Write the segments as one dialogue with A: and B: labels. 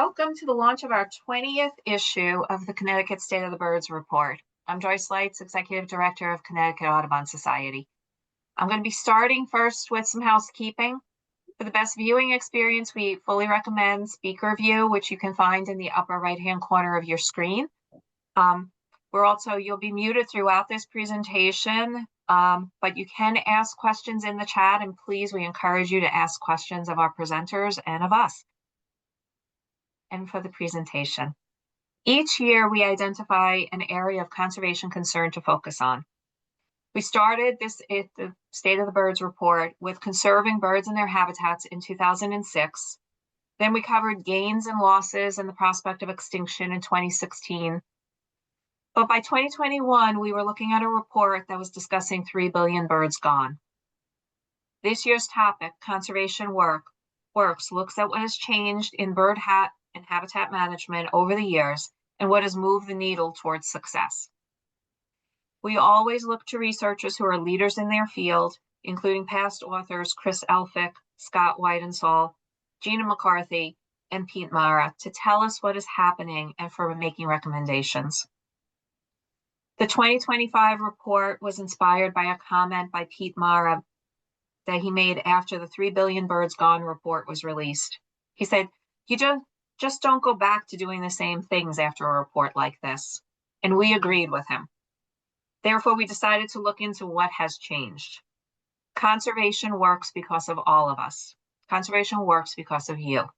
A: Welcome to the launch of our 20th issue of the Connecticut State of the Birds Report. I'm Joyce Lights, Executive Director of Connecticut Audubon Society. I'm going to be starting first with some housekeeping. For the best viewing experience, we fully recommend speaker view, which you can find in the upper right-hand corner of your screen. You'll be muted throughout this presentation, but you can ask questions in the chat, and please, we encourage you to ask questions of our presenters and of us. And for the presentation. Each year, we identify an area of conservation concern to focus on. We started the State of the Birds report with conserving birds and their habitats in 2006. Then we covered gains and losses and the prospect of extinction in 2016. But by 2021, we were looking at a report that was discussing 3 billion birds gone. This year's topic, Conservation Works, looks at what has changed in bird and habitat management over the years and what has moved the needle towards success. We always look to researchers who are leaders in their field, including past authors Chris Elphick, Scott Weidensaul, Gina McCarthy, and Pete Mara to tell us what is happening and for making recommendations. The 2025 report was inspired by a comment by Pete Mara that he made after the 3 billion birds gone report was released. He said, "You just don't go back to doing the same things after a report like this." And we agreed with him. Therefore, we decided to look into what has changed. Conservation works because of all of us. Conservation works because of you.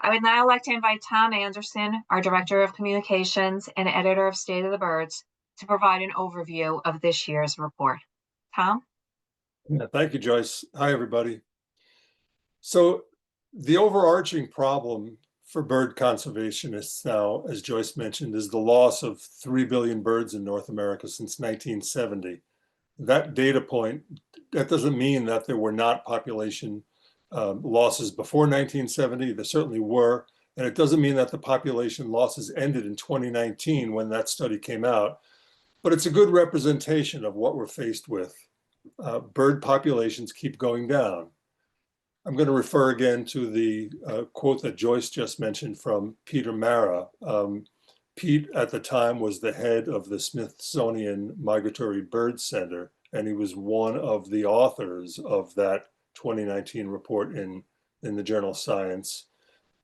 A: I would now like to invite Tom Anderson, our Director of Communications and Editor of State of the Birds, to provide an overview of this year's report. Tom?
B: Yeah, thank you, Joyce. Hi, everybody. So the overarching problem for bird conservationists now, as Joyce mentioned, is the loss of 3 billion birds in North America since 1970. That data point, that doesn't mean that there were not population losses before 1970. There certainly were. And it doesn't mean that the population losses ended in 2019 when that study came out. But it's a good representation of what we're faced with. Bird populations keep going down. I'm going to refer again to the quote that Joyce just mentioned from Peter Mara. Pete at the time was the head of the Smithsonian Migratory Bird Center, and he was one of the authors of that 2019 report in the journal Science.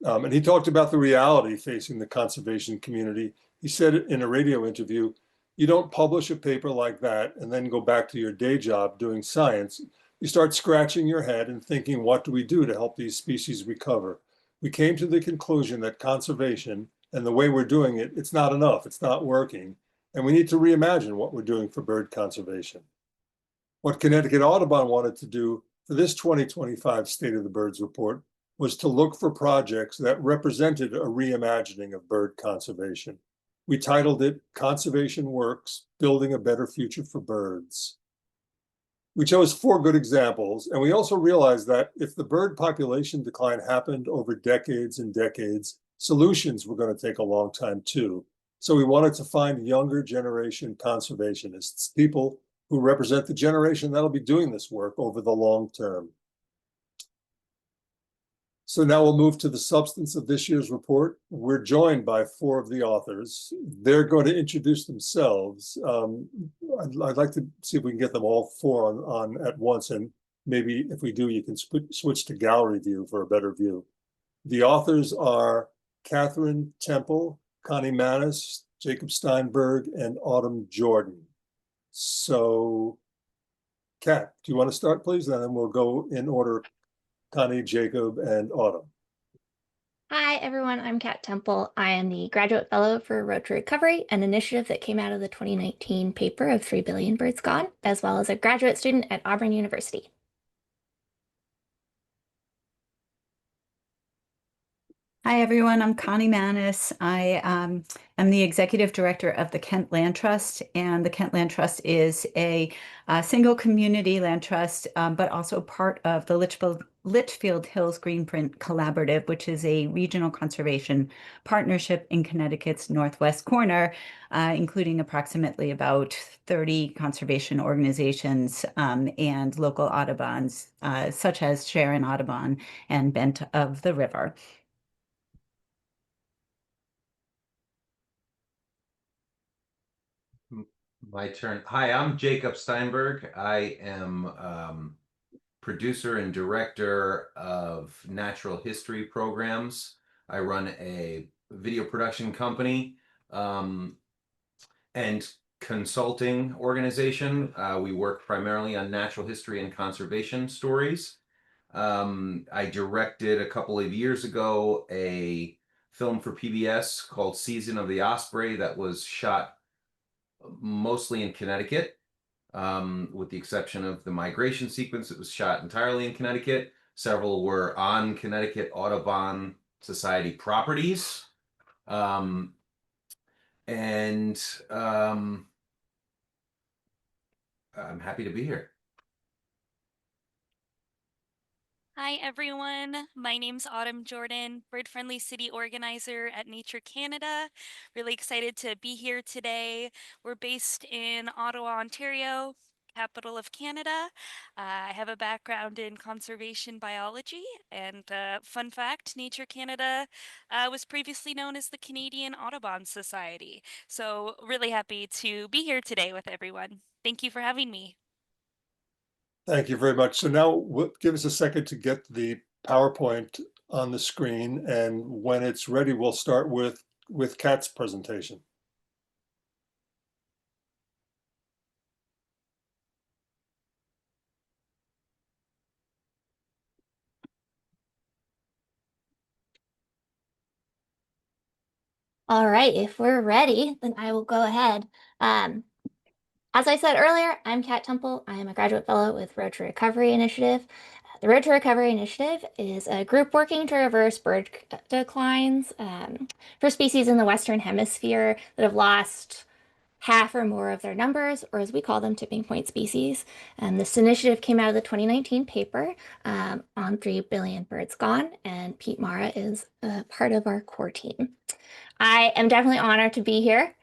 B: And he talked about the reality facing the conservation community. He said in a radio interview, "You don't publish a paper like that and then go back to your day job doing science. You start scratching your head and thinking, what do we do to help these species recover? We came to the conclusion that conservation and the way we're doing it, it's not enough, it's not working, and we need to reimagine what we're doing for bird conservation." What Connecticut Audubon wanted to do for this 2025 State of the Birds report was to look for projects that represented a reimagining of bird conservation. We titled it Conservation Works, Building a Better Future for Birds. We chose 4 good examples, and we also realized that if the bird population decline happened over decades and decades, solutions were going to take a long time too. So we wanted to find younger generation conservationists, people who represent the generation that'll be doing this work over the long term. So now we'll move to the substance of this year's report. We're joined by 4 of the authors. They're going to introduce themselves. I'd like to see if we can get them all 4 on at once, and maybe if we do, you can switch to gallery view for a better view. The authors are Catherine Temple, Connie Manis, Jacob Steinberg, and Autumn Jordan. So, Kat, do you want to start, please? And then we'll go in order. Connie, Jacob, and Autumn.
C: Hi, everyone. I'm Kat Temple. I am the Graduate Fellow for Road to Recovery, an initiative that came out of the 2019 paper of 3 billion birds gone, as well as a graduate student at Auburn University.
D: Hi, everyone. I'm Connie Manis. I am the Executive Director of the Kent Land Trust, and the Kent Land Trust is a single community land trust, but also part of the Litchfield Hills Greenprint Collaborative, which is a regional conservation partnership in Connecticut's northwest corner, including approximately about 30 conservation organizations and local Audubons, such as Sharon Audubon and Bent of the River.
E: My turn. Hi, I'm Jacob Steinberg. I am producer and director of natural history programs. I run a video production company and consulting organization. We work primarily on natural history and conservation stories. I directed a couple of years ago a film for PBS called Season of the Osprey that was shot mostly in Connecticut, with the exception of the migration sequence. It was shot entirely in Connecticut. Several were on Connecticut Audubon Society properties. And I'm happy to be here.
F: Hi everyone, my name's Autumn Jordan, Bird Friendly City Organizer at Nature Canada. Really excited to be here today. We're based in Ottawa, Ontario, capital of Canada. I have a background in conservation biology, and fun fact, Nature Canada was previously known as the Canadian Audubon Society. So really happy to be here today with everyone. Thank you for having me.
B: Thank you very much. So now give us a second to get the PowerPoint on the screen, and when it's ready, we'll start with Kat's presentation.
C: All right, if we're ready, then I will go ahead. As I said earlier, I'm Kat Temple. I am a graduate fellow with Road to Recovery Initiative. The Road to Recovery Initiative is a group working to reverse bird declines for species in the Western Hemisphere that have lost half or more of their numbers, or as we call them, tipping point species. This initiative came out of the 2019 paper on 3 billion birds gone, and Pete Mara is a part of our core team. I am definitely honored to be here,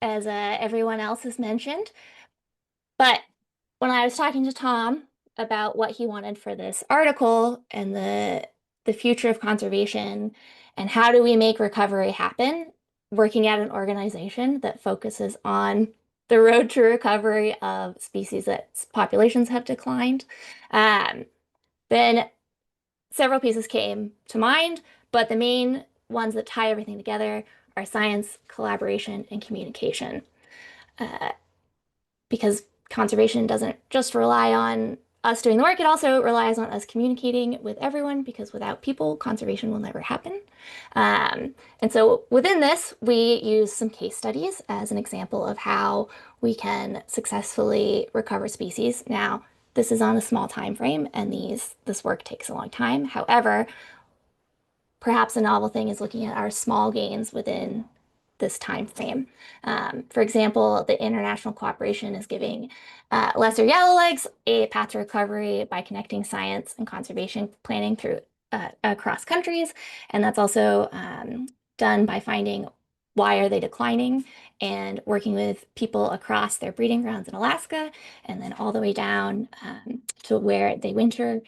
C: as everyone else has mentioned. But when I was talking to Tom about what he wanted for this article and the future of conservation and how do we make recovery happen, working at an organization that focuses on the road to recovery of species that populations have declined, then several pieces came to mind, but the main ones that tie everything together are science, collaboration, and communication. Because conservation doesn't just rely on us doing the work, it also relies on us communicating with everyone, because without people, conservation will never happen. And so within this, we use some case studies as an example of how we can successfully recover species. Now, this is on a small time frame, and this work takes a long time. However, perhaps a novel thing is looking at our small gains within this time frame. For example, the international cooperation is giving lesser yellowlegs a path to recovery by connecting science and conservation planning through across countries, and that's also done by finding why are they declining and working with people across their breeding grounds in Alaska, and then all the way down to where they winter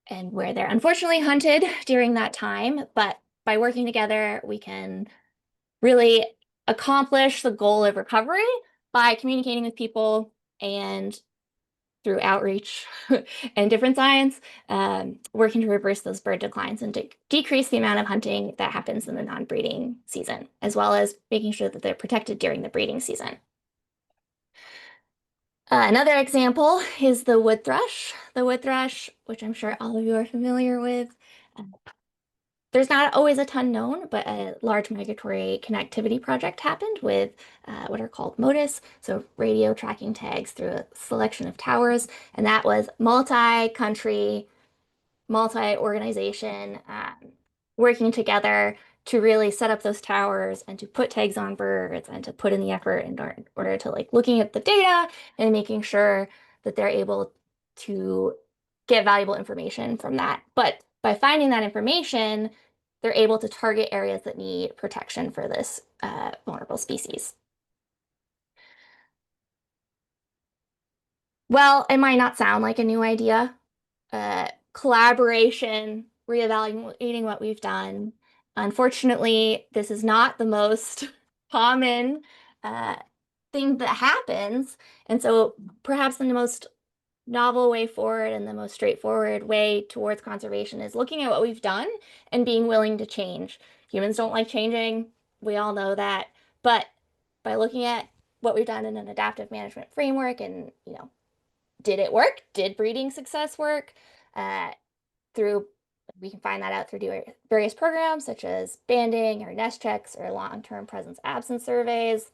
C: and where they're unfortunately hunted during that time. But by working together, we can really accomplish the goal of recovery by communicating with people and through outreach and different science, working to reverse those bird declines and decrease the amount of hunting that happens in the non-breeding season, as well as making sure that they're protected during the breeding season. Another example is the wood thrush. The wood thrush, which I'm sure all of you are familiar with. There's not always a ton known, but a large migratory connectivity project happened with what are called MODIS, so radio tracking tags through a selection of towers, and that was multi-country, multi-organization working together to really set up those towers and to put tags on birds and to put in the effort in order to like looking at the data and making sure that they're able to get valuable information from that. But by finding that information, they're able to target areas that need protection for this vulnerable species. Well, it might not sound like a new idea. Collaboration, reevaluating what we've done. Unfortunately, this is not the most common thing that happens. And so perhaps the most novel way forward and the most straightforward way towards conservation is looking at what we've done and being willing to change. Humans don't like changing. We all know that. But by looking at what we've done in an adaptive management framework and, did it work? Did breeding success work? We can find that out through various programs such as banding or nest checks or long-term presence absence surveys.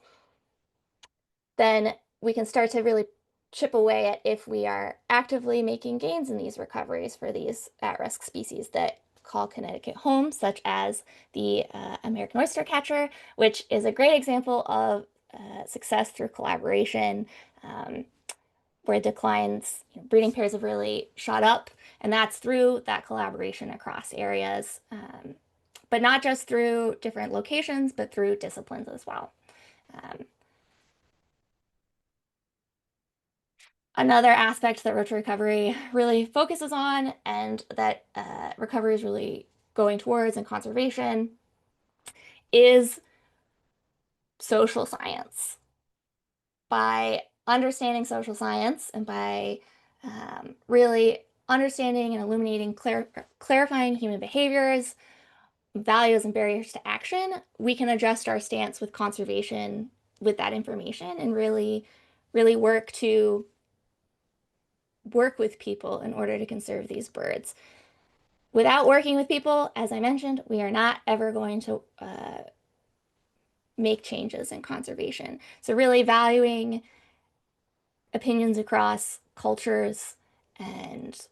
C: Then we can start to really chip away at if we are actively making gains in these recoveries for these at-risk species that call Connecticut home, such as the American oyster catcher, which is a great example of success through collaboration, where declines, breeding pairs have really shot up, and that's through that collaboration across areas, but not just through different locations, but through disciplines as well. Another aspect that road to recovery really focuses on, and that recovery is really going towards, and conservation, is social science. By understanding social science and by really understanding and illuminating, clarifying human behaviors, values, and barriers to action, we can adjust our stance with conservation with that information and really work with people in order to conserve these birds. Without working with people, as I mentioned, we are not ever going to make changes in conservation. So really valuing opinions across cultures and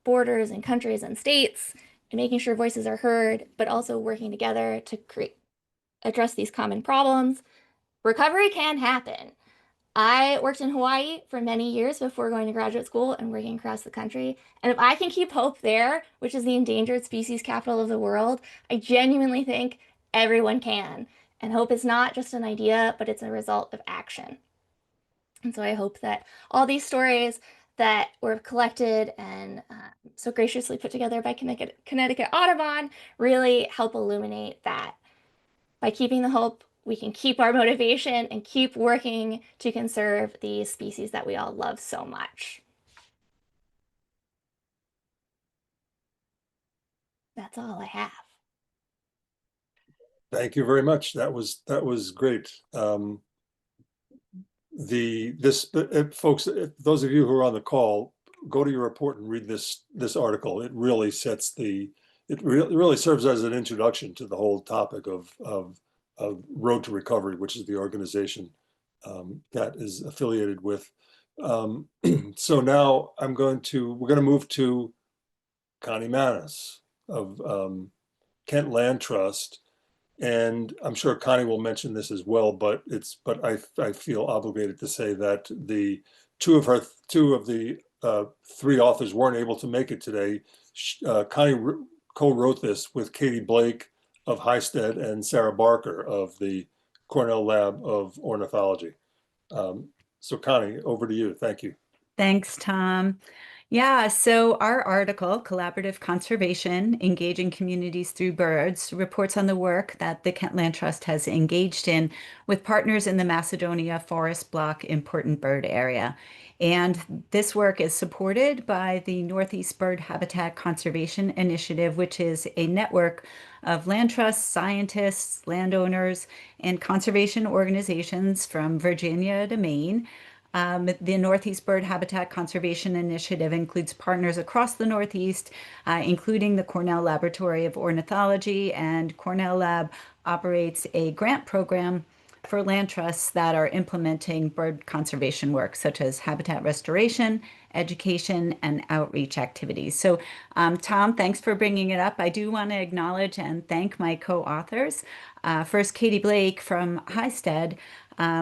C: borders and countries and states, and making sure voices are heard, but also working together to address these common problems. Recovery can happen. I worked in Hawaii for many years before going to graduate school and working across the country. And if I can keep hope there, which is the endangered species capital of the world, I genuinely think everyone can. And hope is not just an idea, but it's a result of action. And so I hope that all these stories that were collected and so graciously put together by Connecticut Audubon really help illuminate that. By keeping the hope, we can keep our motivation and keep working to conserve these species that we all love so much. That's all I have.
B: Thank you very much. That was great. Folks, those of you who are on the call, go to your report and read this article. It really really serves as an introduction to the whole topic of Road to Recovery, which is the organization that is affiliated with. So now we're going to move to Connie Manis of Kent Land Trust. And I'm sure Connie will mention this as well, but I feel obligated to say that the two of the three authors weren't able to make it today. Connie co-wrote this with Katie Blake of Highstead and Sarah Barker of the Cornell Lab of Ornithology. So Connie, over to you. Thank you.
D: Thanks, Tom. Yeah, so our article, Collaborative Conservation, Engaging Communities Through Birds, reports on the work that the Kent Land Trust has engaged in with partners in the Macedonia Forest Block Important Bird Area. And this work is supported by the Northeast Bird Habitat Conservation Initiative, which is a network of land trusts, scientists, landowners, and conservation organizations from Virginia to Maine. The Northeast Bird Habitat Conservation Initiative includes partners across the Northeast, including the Cornell Laboratory of Ornithology, and Cornell Lab operates a grant program for land trusts that are implementing bird conservation work, such as habitat restoration, education, and outreach activities. So, Tom, thanks for bringing it up. I do want to acknowledge and thank my co-authors. First, Katie Blake from Highstead,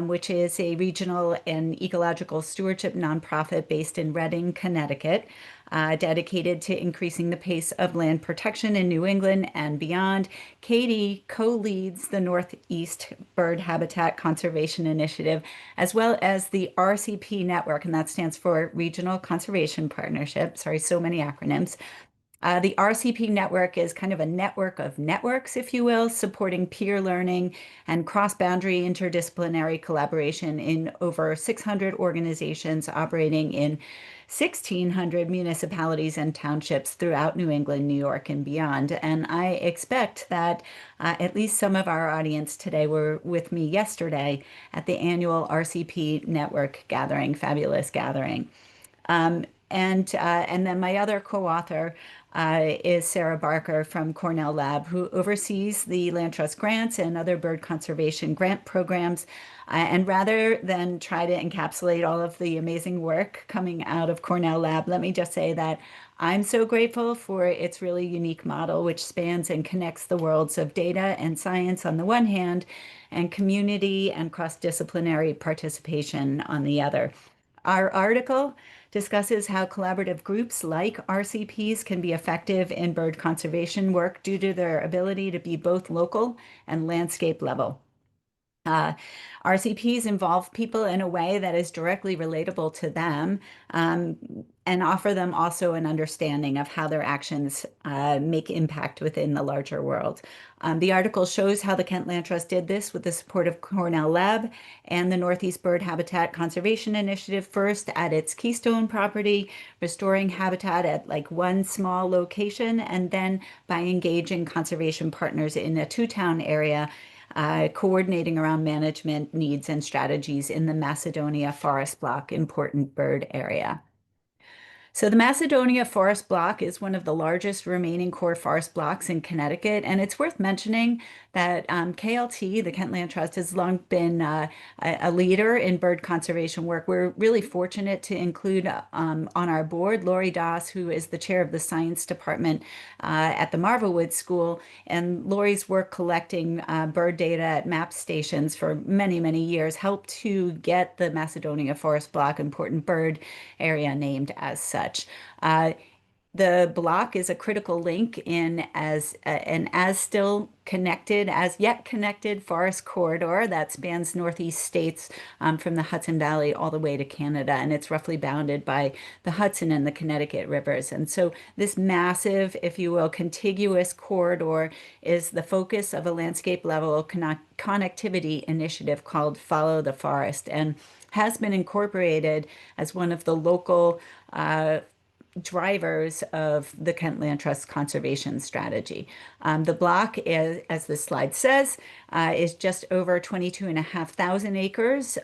D: which is a regional and ecological stewardship nonprofit based in Reading, Connecticut, dedicated to increasing the pace of land protection in New England and beyond. Katie co-leads the Northeast Bird Habitat Conservation Initiative, as well as the RCP network, and that stands for Regional Conservation Partnership. Sorry, so many acronyms. The RCP network is kind of a network of networks, if you will, supporting peer learning and cross-boundary interdisciplinary collaboration in over 600 organizations operating in 1,600 municipalities and townships throughout New England, New York, and beyond. And I expect that at least some of our audience today were with me yesterday at the annual RCP network gathering, fabulous gathering. And then my other co-author is Sarah Barker from Cornell Lab, who oversees the Land Trust grants and other bird conservation grant programs. And rather than try to encapsulate all of the amazing work coming out of Cornell Lab, let me just say that I'm so grateful for its really unique model, which spans and connects the worlds of data and science on the one hand, and community and cross-disciplinary participation on the other. Our article discusses how collaborative groups like RCPs can be effective in bird conservation work due to their ability to be both local and landscape level. RCPs involve people in a way that is directly relatable to them, and offer them also an understanding of how their actions make impact within the larger world. The article shows how the Kent Land Trust did this with the support of Cornell Lab and the Northeast Bird Habitat Conservation Initiative, first at its Keystone property, restoring habitat at like one small location, and then by engaging conservation partners in a two-town area, coordinating around management needs and strategies in the Macedonia Forest Block important bird area. So the Macedonia Forest Block is one of the largest remaining core forest blocks in Connecticut, and it's worth mentioning that KLT, the Kent Land Trust, has long been a leader in bird conservation work. We're really fortunate to include on our board Lori Doss, who is the chair of the science department at the Marvelwood School, and Lori's work collecting bird data at map stations for many, many years helped to get the Macedonia Forest Block important bird area named as such. The block is a critical link in as still connected, as yet connected forest corridor that spans Northeast states from the Hudson Valley all the way to Canada, and it's roughly bounded by the Hudson and the Connecticut rivers. And so this massive, if you will, contiguous corridor is the focus of a landscape level connectivity initiative called Follow the Forest, and has been incorporated as one of the local drivers of the Kent Land Trust conservation strategy. The block, as the slide says, is just over 22,500 acres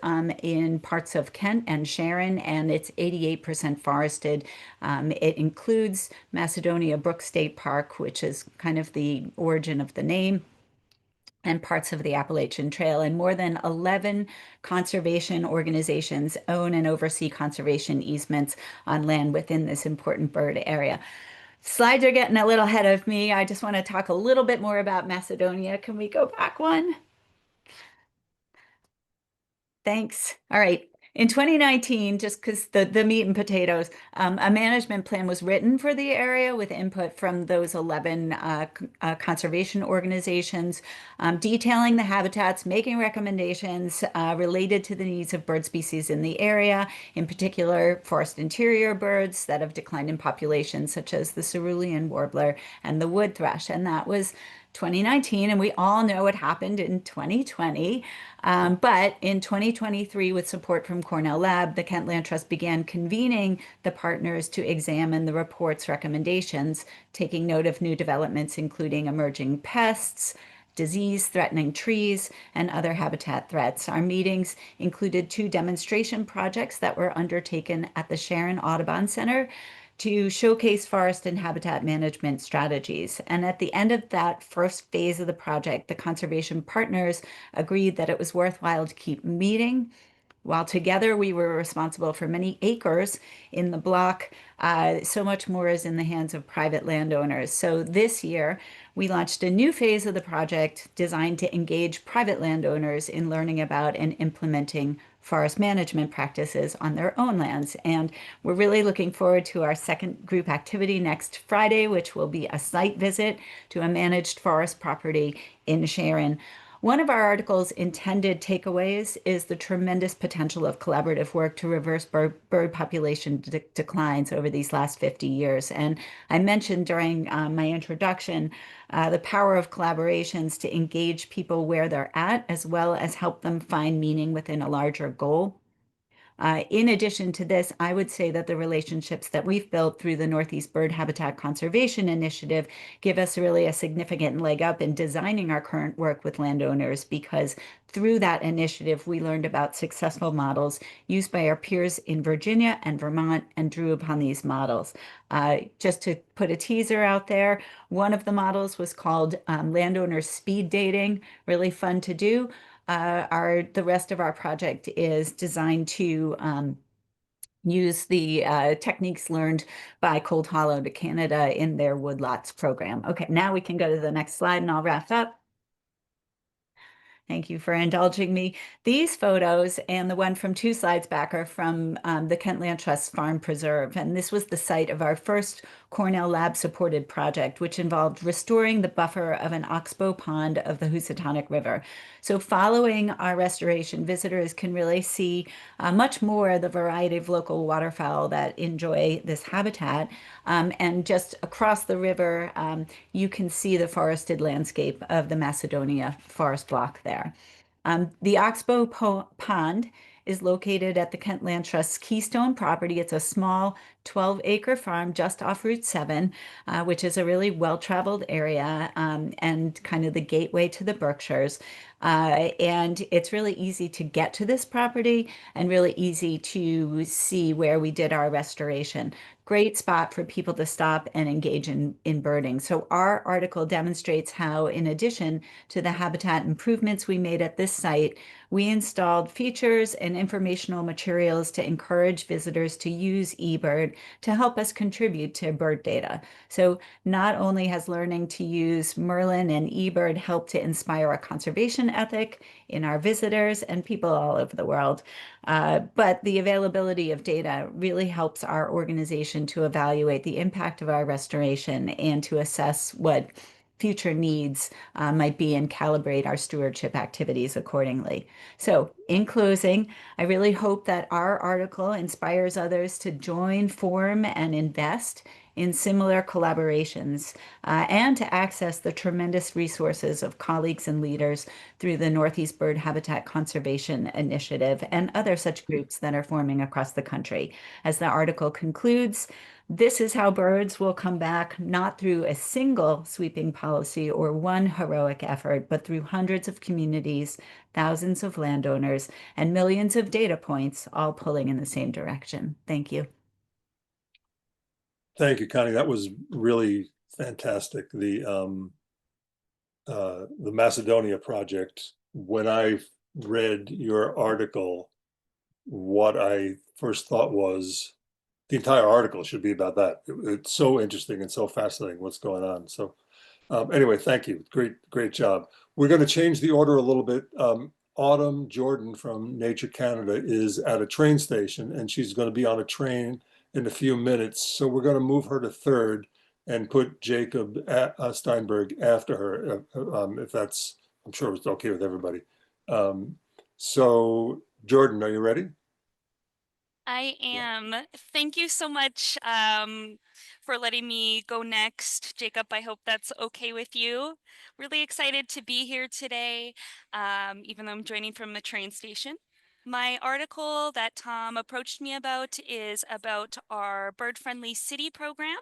D: in parts of Kent and Sharon, and it's 88% forested. It includes Macedonia Brook State Park, which is kind of the origin of the name, and parts of the Appalachian Trail, and more than 11 conservation organizations own and oversee conservation easements on land within this important bird area. Slides are getting a little ahead of me. I just want to talk a little bit more about Macedonia. Can we go back one? Thanks. All right. In 2019, just because the meat and potatoes, a management plan was written for the area with input from those 11 conservation organizations, detailing the habitats, making recommendations related to the needs of bird species in the area, in particular forest interior birds that have declined in population, such as the cerulean warbler and the wood thrush. And that was 2019, and we all know what happened in 2020. But in 2023, with support from Cornell Lab, the Kent Land Trust began convening the partners to examine the report's recommendations, taking note of new developments, including emerging pests, disease threatening trees, and other habitat threats. Our meetings included 2 demonstration projects that were undertaken at the Sharon Audubon Center to showcase forest and habitat management strategies. And at the end of that first phase of the project, the conservation partners agreed that it was worthwhile to keep meeting. While together we were responsible for many acres in the block, so much more is in the hands of private landowners. So this year, we launched a new phase of the project designed to engage private landowners in learning about and implementing forest management practices on their own lands. And we're really looking forward to our second group activity next Friday, which will be a site visit to a managed forest property in Sharon. One of our article's intended takeaways is the tremendous potential of collaborative work to reverse bird population declines over these last 50 years. And I mentioned during my introduction the power of collaborations to engage people where they're at, as well as help them find meaning within a larger goal. In addition to this, I would say that the relationships that we've built through the Northeast Bird Habitat Conservation Initiative give us really a significant leg up in designing our current work with landowners, because through that initiative, we learned about successful models used by our peers in Virginia and Vermont and drew upon these models. Just to put a teaser out there, one of the models was called landowner speed dating, really fun to do. The rest of our project is designed to use the techniques learned by Cold Hollow to Canada in their woodlots program. Okay, now we can go to the next slide and I'll wrap up. Thank you for indulging me. These photos and the one from 2 slides back are from the Kent Land Trust Farm Preserve. And this was the site of our first Cornell Lab supported project, which involved restoring the buffer of an oxbow pond of the Housatonic River. So following our restoration, visitors can really see much more the variety of local waterfowl that enjoy this habitat. And just across the river, you can see the forested landscape of the Macedonia forest block there. The Oxbow Pond is located at the Kent Land Trust's Keystone property. It's a small 12-acre farm just off Route 7, which is a really well-traveled area and kind of the gateway to the Berkshires. And it's really easy to get to this property and really easy to see where we did our restoration. Great spot for people to stop and engage in birding. So our article demonstrates how, in addition to the habitat improvements we made at this site, we installed features and informational materials to encourage visitors to use eBird to help us contribute to bird data. So not only has learning to use Merlin and eBird helped to inspire a conservation ethic in our visitors and people all over the world, but the availability of data really helps our organization to evaluate the impact of our restoration and to assess what future needs might be and calibrate our stewardship activities accordingly. So in closing, I really hope that our article inspires others to join, form, and invest in similar collaborations and to access the tremendous resources of colleagues and leaders through the Northeast Bird Habitat Conservation Initiative and other such groups that are forming across the country. As the article concludes, this is how birds will come back, not through a single sweeping policy or one heroic effort, but through hundreds of communities, thousands of landowners, and millions of data points, all pulling in the same direction. Thank you.
B: Thank you, Connie. That was really fantastic. The Macedonia project, when I read your article, what I first thought was the entire article should be about that. It's so interesting and so fascinating what's going on. So anyway, thank you. Great job. We're going to change the order a little bit. Autumn Jordan from Nature Canada is at a train station, and she's going to be on a train in a few minutes. So we're going to move her to third and put Jacob Steinberg after her, if that's, I'm sure it's okay with everybody. So Jordan, are you ready?
F: I am. Thank you so much for letting me go next. Jacob, I hope that's okay with you. Really excited to be here today, even though I'm joining from the train station. My article that Tom approached me about is about our bird-friendly city program.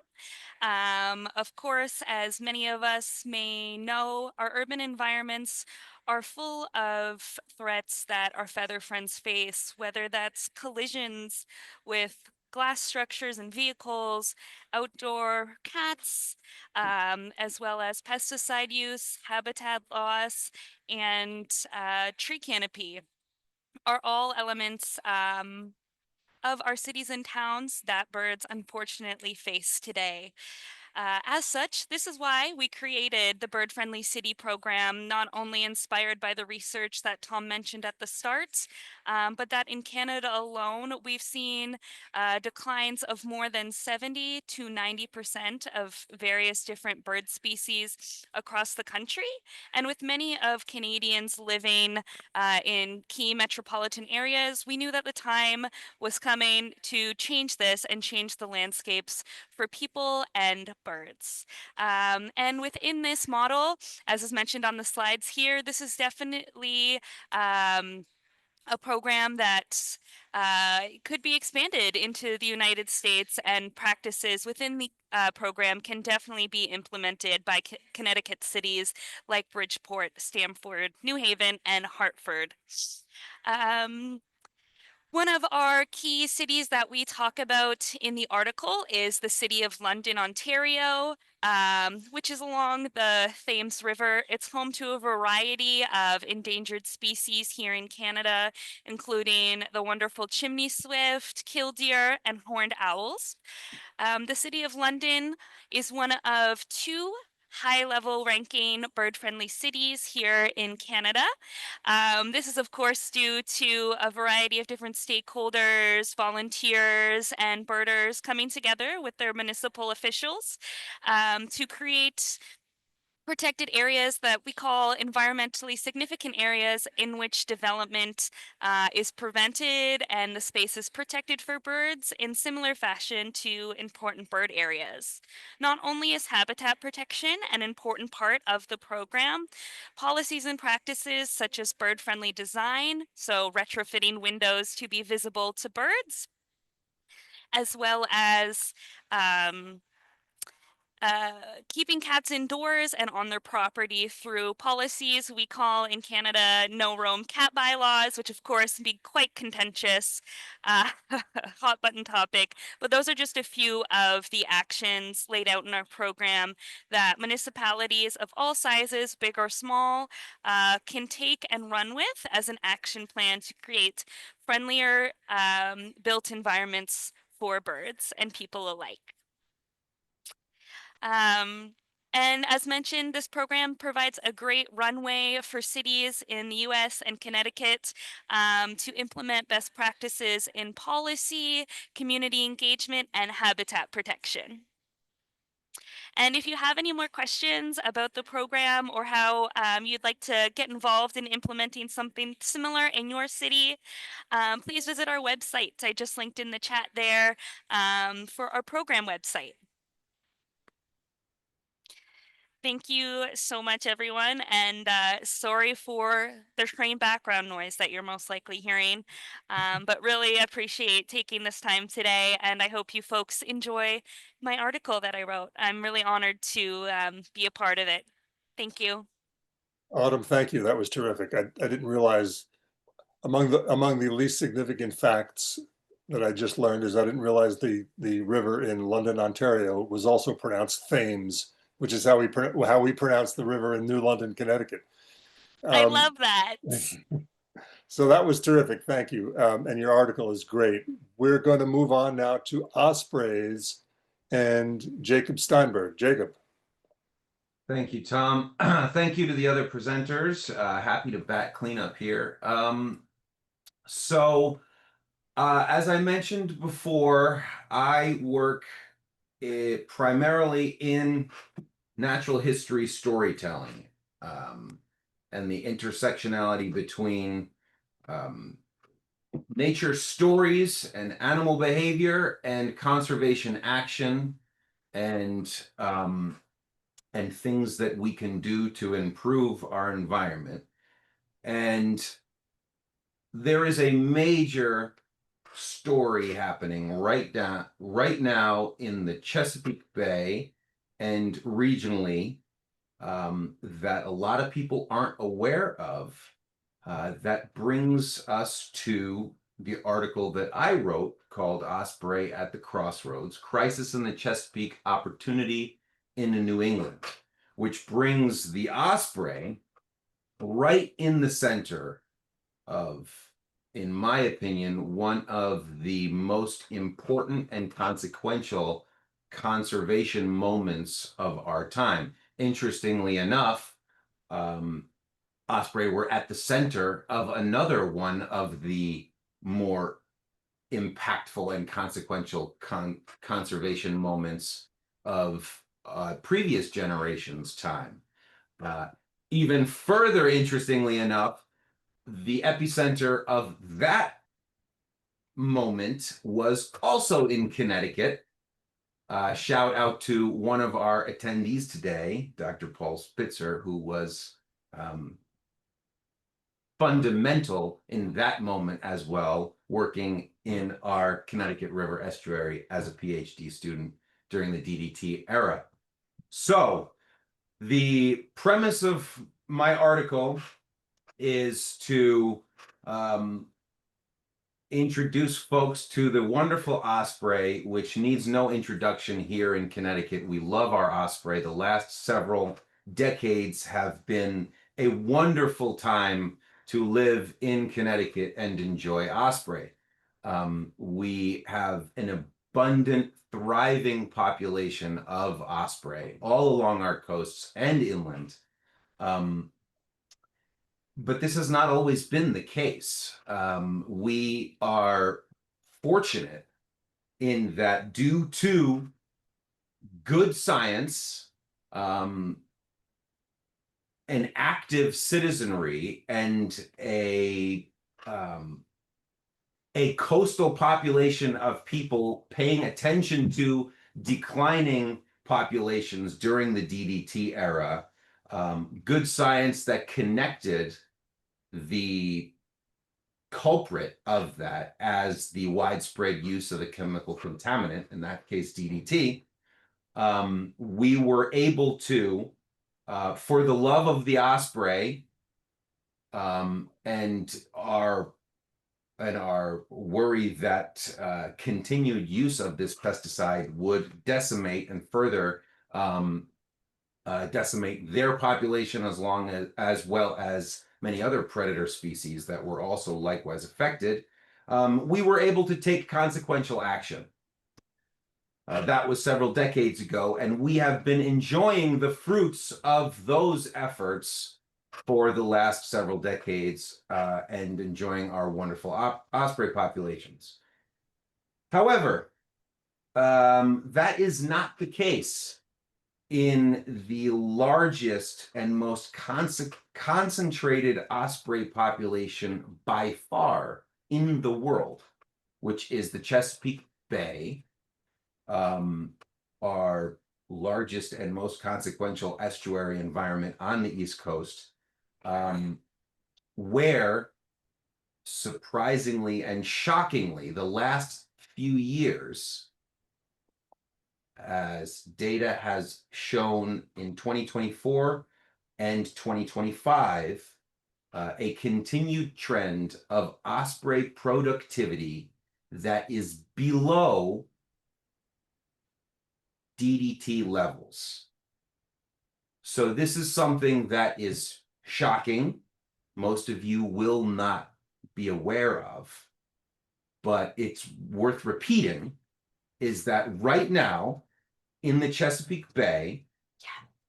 F: Of course, as many of us may know, our urban environments are full of threats that our feather friends face, whether that's collisions with glass structures and vehicles, outdoor cats, as well as pesticide use, habitat loss, and tree canopy are all elements of our cities and towns that birds unfortunately face today. As such, this is why we created the Bird Friendly City program, not only inspired by the research that Tom mentioned at the start, but that in Canada alone, we've seen declines of more than 70 to 90% of various different bird species across the country. And with many of Canadians living in key metropolitan areas, we knew that the time was coming to change this and change the landscapes for people and birds. And within this model, as is mentioned on the slides here, this is definitely a program that could be expanded into the United States, and practices within the program can definitely be implemented by Connecticut cities like Bridgeport, Stamford, New Haven, and Hartford. One of our key cities that we talk about in the article is the city of London, Ontario, which is along the Thames River. It's home to a variety of endangered species here in Canada, including the wonderful chimney swift, killdeer, and horned owls. The City of London is one of two high-level ranking bird-friendly cities here in Canada. This is, of course, due to a variety of different stakeholders, volunteers, and birders coming together with their municipal officials to create protected areas that we call environmentally significant areas, in which development is prevented and the space is protected for birds in similar fashion to important bird areas. Not only is habitat protection an important part of the program, policies and practices such as bird-friendly design, so retrofitting windows to be visible to birds, as well as keeping cats indoors and on their property through policies we call in Canada no roam cat bylaws, which of course can be quite contentious, hot button topic. But those are just a few of the actions laid out in our program that municipalities of all sizes, big or small, can take and run with as an action plan to create friendlier built environments for birds and people alike. And as mentioned, this program provides a great runway for cities in the US and Connecticut to implement best practices in policy, community engagement, and habitat protection. And if you have any more questions about the program, or how you'd like to get involved in implementing something similar in your city, please visit our website. I just linked in the chat there for our program website. Thank you so much, everyone, and sorry for the train background noise that you're most likely hearing, but really appreciate taking this time today, and I hope you folks enjoy my article that I wrote. I'm really honored to be a part of it. Thank you.
B: Autumn, thank you. That was terrific. I didn't realize among the least significant facts that I just learned is I didn't realize the river in London, Ontario was also pronounced Thames, which is how we pronounce the river in New London, Connecticut.
F: I love that.
B: So that was terrific. Thank you. And your article is great. We're going to move on now to ospreys and Jacob Steinberg. Jacob.
E: Thank you, Tom. Thank you to the other presenters. Happy to bat cleanup here. As I mentioned before, I work primarily in natural history storytelling and the intersectionality between nature stories and animal behavior and conservation action and things that we can do to improve our environment. And there is a major story happening right now in the Chesapeake Bay and regionally that a lot of people aren't aware of. That brings us to the article that I wrote called Osprey at the Crossroads, Crisis in the Chesapeake, Opportunity in New England, which brings the osprey right in the center of, in my opinion, one of the most important and consequential conservation moments of our time. Interestingly enough, osprey were at the center of another one of the more impactful and consequential conservation moments of previous generations' time. Even further interestingly enough, the epicenter of that moment was also in Connecticut. Shout out to one of our attendees today, Dr. Paul Spitzer, who was fundamental in that moment as well, working in our Connecticut River estuary as a PhD student during the DDT era. So the premise of my article is to introduce folks to the wonderful osprey, which needs no introduction here in Connecticut. We love our osprey. The last several decades have been a wonderful time to live in Connecticut and enjoy osprey. We have an abundant, thriving population of osprey all along our coasts and inland. But this has not always been the case. We are fortunate in that, due to good science, an active citizenry, and a coastal population of people paying attention to declining populations during the DDT era, good science that connected the culprit of that as the widespread use of the chemical contaminant, in that case DDT, we were able to, for the love of the osprey, and our worry that continued use of this pesticide would decimate and further decimate their population, as well as many other predator species that were also likewise affected, we were able to take consequential action. That was several decades ago, and we have been enjoying the fruits of those efforts for the last several decades, and enjoying our wonderful osprey populations. However, that is not the case in the largest and most concentrated osprey population by far in the world, which is the Chesapeake Bay, our largest and most consequential estuary environment on the East Coast, where, surprisingly and shockingly, the last few years, as data has shown in 2024 and 2025, a continued trend of osprey productivity that is below DDT levels. So this is something that is shocking. Most of you will not be aware of, but it's worth repeating, is that right now in the Chesapeake Bay,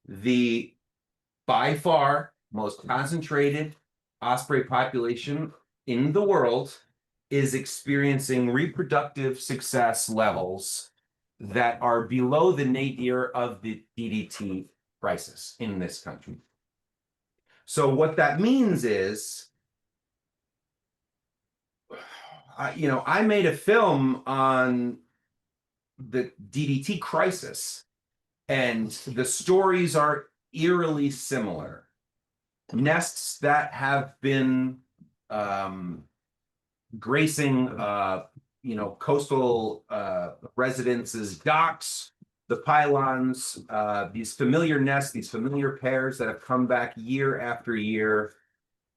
E: the by far most concentrated osprey population in the world is experiencing reproductive success levels that are below the nadir of the DDT crisis in this country. So what that means is, I made a film on the DDT crisis, and the stories are eerily similar. Nests that have been gracing coastal residences, docks, the pylons, these familiar nests, these familiar pairs that have come back year after year,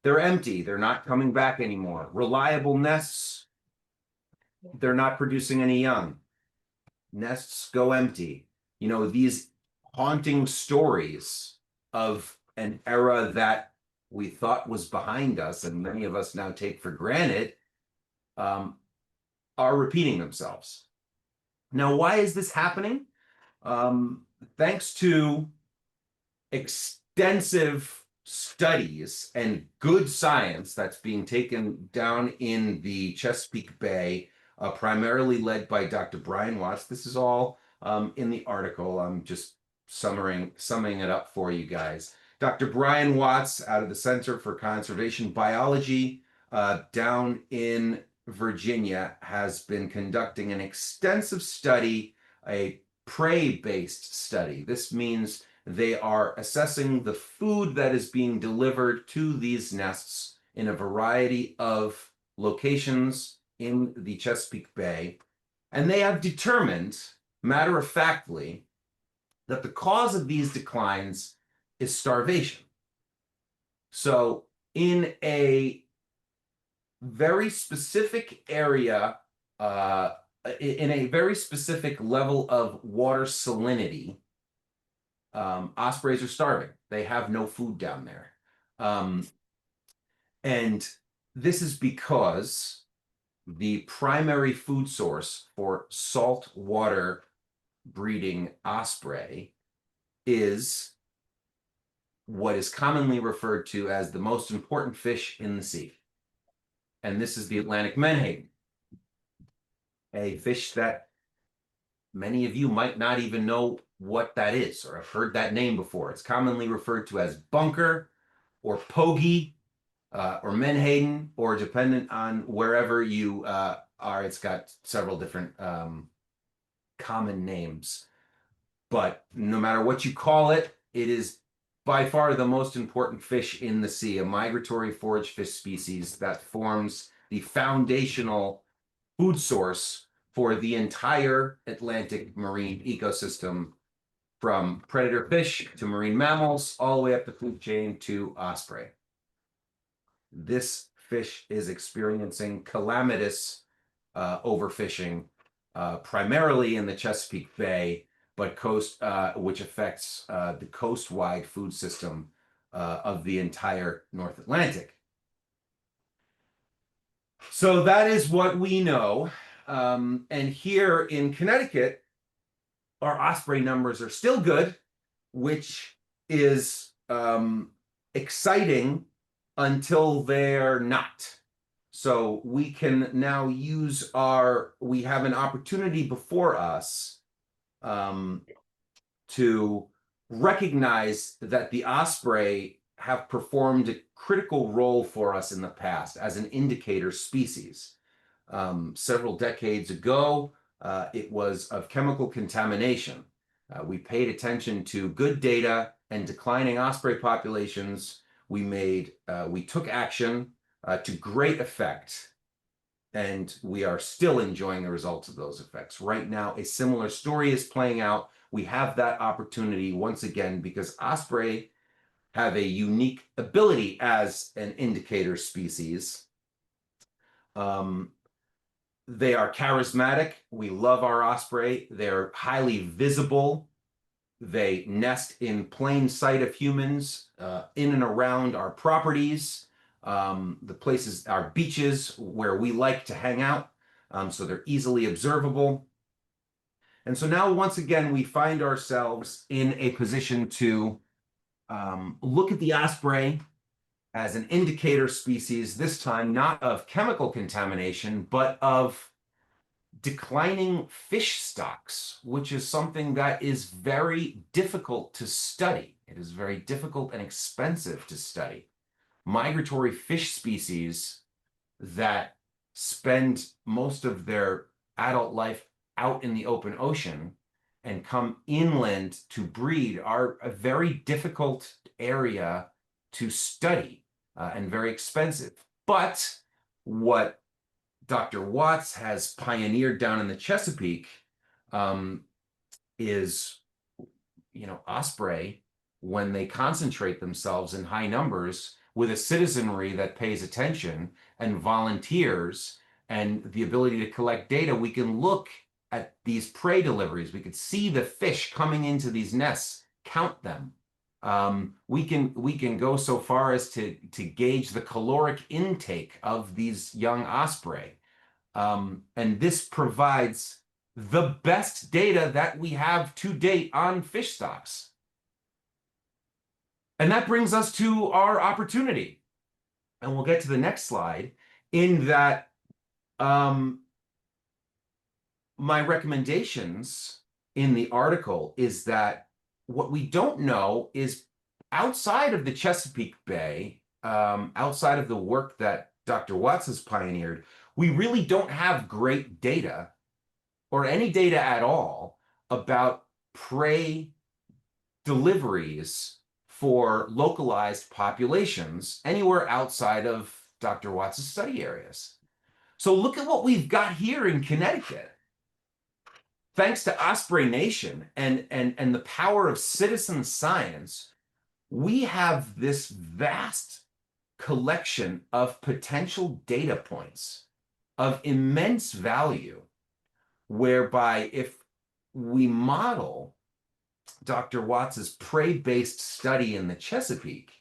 E: they're empty. They're not coming back anymore. Reliable nests, they're not producing any young. Nests go empty. These haunting stories of an era that we thought was behind us and many of us now take for granted, are repeating themselves. Now, why is this happening? Thanks to extensive studies and good science that's being taken down in the Chesapeake Bay, primarily led by Dr. Brian Watts. This is all in the article. I'm just summing it up for you guys. Dr. Brian Watts out of the Center for Conservation Biology down in Virginia has been conducting an extensive study, a prey-based study. This means they are assessing the food that is being delivered to these nests in a variety of locations in the Chesapeake Bay. And they have determined, matter-of-factly, that the cause of these declines is starvation. So in a very specific area, in a very specific level of water salinity, ospreys are starving. They have no food down there. And this is because the primary food source for saltwater breeding osprey is what is commonly referred to as the most important fish in the sea. And this is the Atlantic menhaden, a fish that many of you might not even know what that is or have heard that name before. It's commonly referred to as bunker or pogie or menhaden, or dependent on wherever you are, it's got several different common names. But no matter what you call it, it is by far the most important fish in the sea, a migratory forage fish species that forms the foundational food source for the entire Atlantic marine ecosystem, from predator fish to marine mammals, all the way up the food chain to osprey. This fish is experiencing calamitous overfishing, primarily in the Chesapeake Bay, but which affects the coast-wide food system of the entire North Atlantic. So that is what we know. And here in Connecticut, our osprey numbers are still good, which is exciting until they're not. So we can now use we have an opportunity before us to recognize that the osprey have performed a critical role for us in the past as an indicator species. Several decades ago, it was of chemical contamination. We paid attention to good data and declining osprey populations. We took action to great effect, and we are still enjoying the results of those effects. Right now, a similar story is playing out. We have that opportunity once again because osprey have a unique ability as an indicator species. They are charismatic. We love our osprey. They're highly visible. They nest in plain sight of humans, in and around our properties, the places, our beaches where we like to hang out. So they're easily observable. And so now, once again, we find ourselves in a position to look at the osprey as an indicator species, this time not of chemical contamination, but of declining fish stocks, which is something that is very difficult to study. It is very difficult and expensive to study. Migratory fish species that spend most of their adult life out in the open ocean and come inland to breed are a very difficult area to study and very expensive. But what Dr. Watts has pioneered down in the Chesapeake is, osprey, when they concentrate themselves in high numbers with a citizenry that pays attention and volunteers and the ability to collect data, we can look at these prey deliveries. We could see the fish coming into these nests, count them. We can go so far as to gauge the caloric intake of these young osprey. And this provides the best data that we have to date on fish stocks. And that brings us to our opportunity. And we'll get to the next slide, in that my recommendations in the article is that what we don't know is, outside of the Chesapeake Bay, outside of the work that Dr. Watts has pioneered, we really don't have great data, or any data at all, about prey deliveries for localized populations anywhere outside of Dr. Watts' study areas. So look at what we've got here in Connecticut. Thanks to Osprey Nation and the power of citizen science, we have this vast collection of potential data points of immense value, whereby if we model Dr. Watts's prey-based study in the Chesapeake,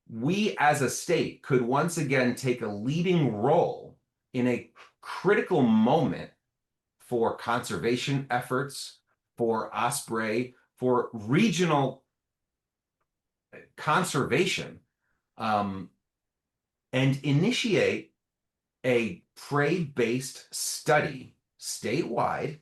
E: we as a state could once again take a leading role in a critical moment for conservation efforts, for osprey, for regional conservation, and initiate a prey-based study statewide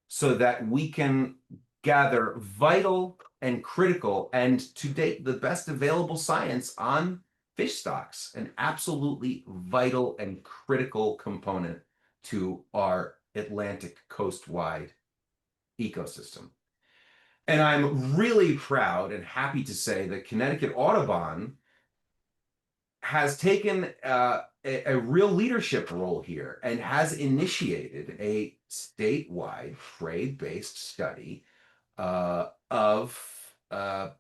E: so that we can gather vital and critical, and to date the best available science on fish stocks, an absolutely vital and critical component to our Atlantic coast-wide ecosystem. And I'm really proud and happy to say that Connecticut Audubon has taken a real leadership role here and has initiated a statewide prey-based study of our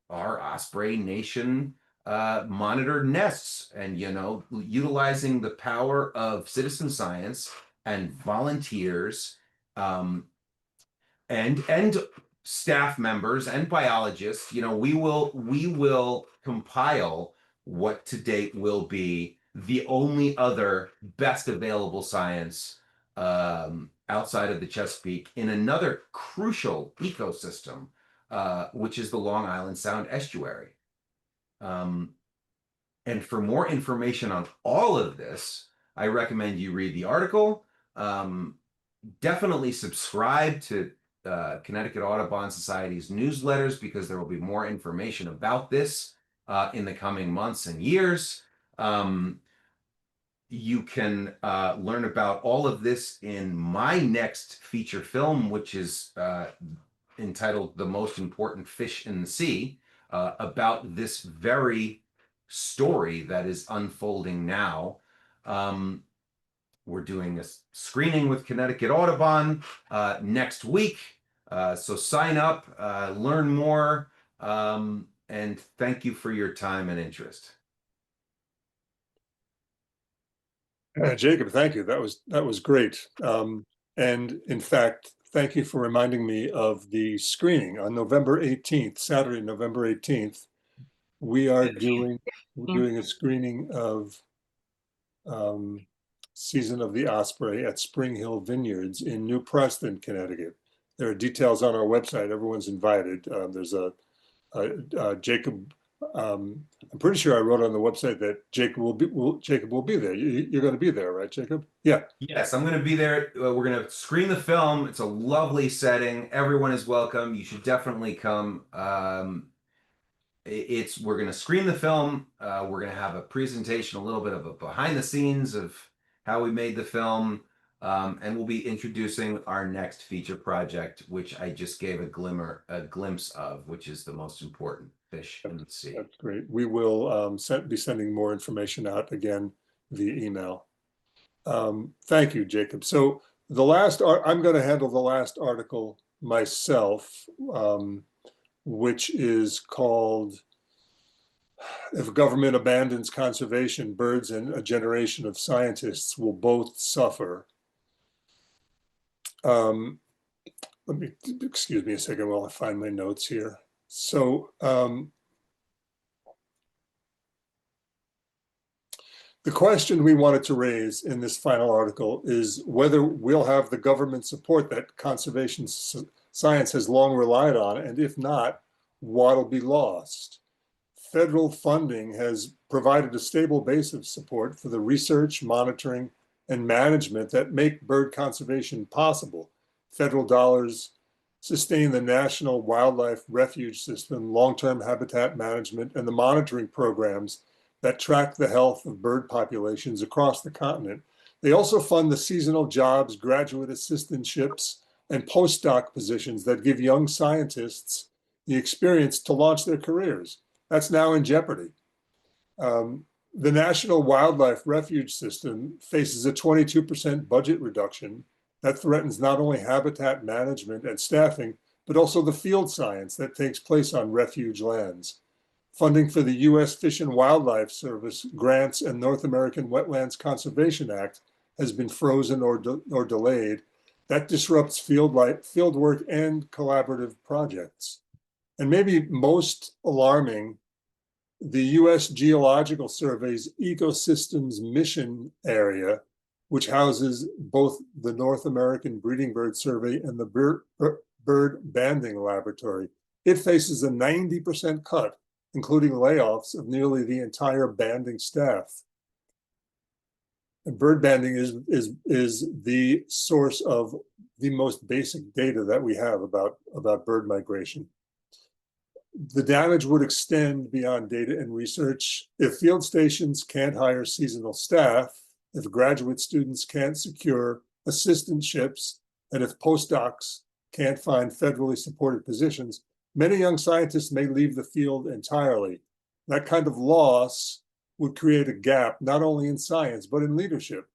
E: Osprey Nation monitored nests, and utilizing the power of citizen science and volunteers and staff members and biologists. We will compile what to date will be the only other best available science outside of the Chesapeake in another crucial ecosystem, which is the Long Island Sound estuary. And for more information on all of this, I recommend you read the article. Definitely subscribe to Connecticut Audubon Society's newsletters, because there will be more information about this in the coming months and years. You can learn about all of this in my next feature film, which is entitled The Most Important Fish in the Sea, about this very story that is unfolding now. We're doing a screening with Connecticut Audubon next week. So sign up, learn more, and thank you for your time and interest.
B: Jacob, thank you. That was great. And in fact, thank you for reminding me of the screening on November 18th, Saturday, November 18th. We are doing a screening of Season of the Osprey at Spring Hill Vineyards in New Preston, Connecticut. There are details on our website. Everyone's invited. There's a Jacob. I'm pretty sure I wrote on the website that Jacob will be there. You're going to be there, right, Jacob? Yeah.
E: Yes, I'm going to be there. We're going to screen the film. It's a lovely setting. Everyone is welcome. You should definitely come. We're going to screen the film. We're going to have a presentation, a little bit of a behind the scenes of how we made the film. And we'll be introducing our next feature project, which I just gave a glimpse of, which is the most important fish in the sea.
B: That's great. We will be sending more information out again via email. Thank you, Jacob. So I'm going to handle the last article myself, which is called "If Government Abandons Conservation, Birds and a Generation of Scientists Will Both Suffer." Excuse me a second while I find my notes here. So The question we wanted to raise in this final article is whether we'll have the government support that conservation science has long relied on, and if not, what'll be lost. Federal funding has provided a stable base of support for the research, monitoring, and management that make bird conservation possible. Federal dollars sustain the National Wildlife Refuge System, long-term habitat management, and the monitoring programs that track the health of bird populations across the continent. They also fund the seasonal jobs, graduate assistantships, and postdoc positions that give young scientists the experience to launch their careers. That's now in jeopardy. The National Wildlife Refuge System faces a 22% budget reduction that threatens not only habitat management and staffing, but also the field science that takes place on refuge lands. Funding for the U.S. Fish and Wildlife Service grants and North American Wetlands Conservation Act has been frozen or delayed. That disrupts field work and collaborative projects. And maybe most alarming, the U.S. Geological Survey's Ecosystems Mission Area, which houses both the North American Breeding Bird Survey and the Bird Banding Laboratory, it faces a 90% cut, including layoffs of nearly the entire banding staff. And bird banding is the source of the most basic data that we have about bird migration. The damage would extend beyond data and research. If field stations can't hire seasonal staff, if graduate students can't secure assistantships, and if postdocs can't find federally supported positions, many young scientists may leave the field entirely. That kind of loss would create a gap, not only in science, but in leadership.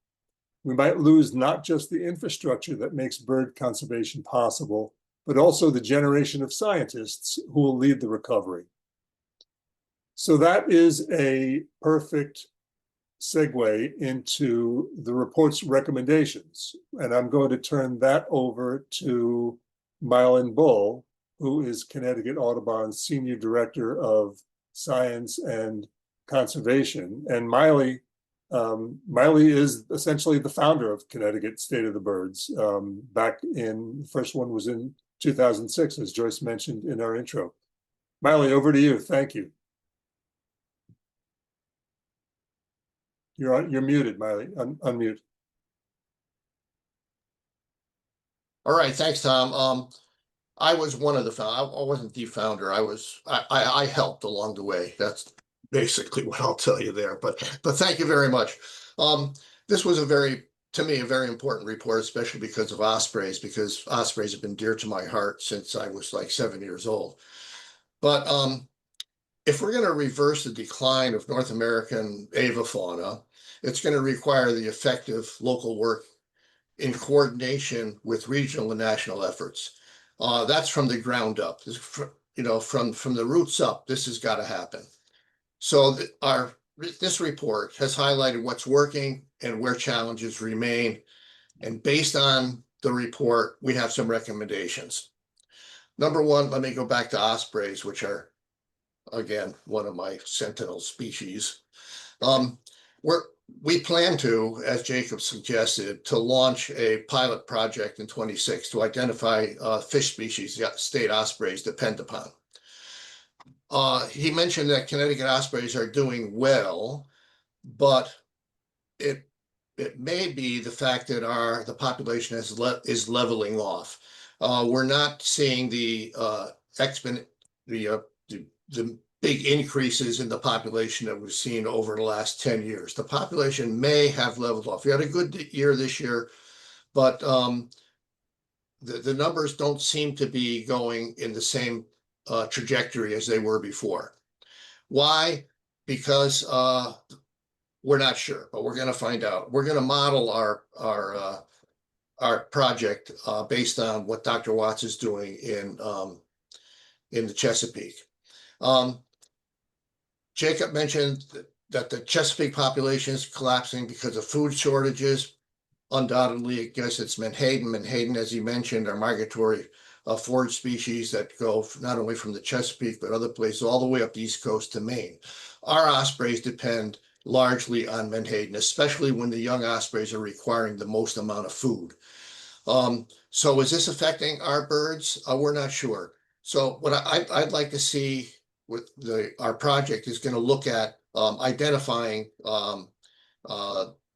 B: We might lose not just the infrastructure that makes bird conservation possible, but also the generation of scientists who will lead the recovery. So that is a perfect segue into the report's recommendations. And I'm going to turn that over to Mylon Bull, who is Connecticut Audubon's Senior Director of Science and Conservation. And Miley is essentially the founder of Connecticut State of the Birds. The first one was in 2006, as Joyce mentioned in our intro. Miley, over to you. Thank you. You're muted, Miley. Unmute.
G: All right, thanks, Tom. I was one of the founders. I wasn't the founder. I helped along the way. That's basically what I'll tell you there. But thank you very much. This was to me, a very important report, especially because of ospreys, because ospreys have been dear to my heart since I was like 7 years old. But if we're going to reverse the decline of North American avifauna, it's going to require the effective local work in coordination with regional and national efforts. That's from the ground up, from the roots up. This has got to happen. So this report has highlighted what's working and where challenges remain. And based on the report, we have some recommendations. Number one, let me go back to ospreys, which are, again, one of my sentinel species. We plan to, as Jacob suggested, to launch a pilot project in 26 to identify fish species that state ospreys depend upon. He mentioned that Connecticut ospreys are doing well, but it may be the fact that the population is leveling off. We're not seeing the big increases in the population that we've seen over the last 10 years. The population may have leveled off. We had a good year this year, but the numbers don't seem to be going in the same trajectory as they were before. Why? Because we're not sure, but we're going to find out. We're going to model our project based on what Dr. Watts is doing in the Chesapeake. Jacob mentioned that the Chesapeake population is collapsing because of food shortages. Undoubtedly, I guess it's menhaden. Menhaden, as he mentioned, are migratory forage species that go not only from the Chesapeake, but other places all the way up the East Coast to Maine. Our ospreys depend largely on menhaden, especially when the young ospreys are requiring the most amount of food. So is this affecting our birds? We're not sure. So what I'd like to see with our project is going to look at identifying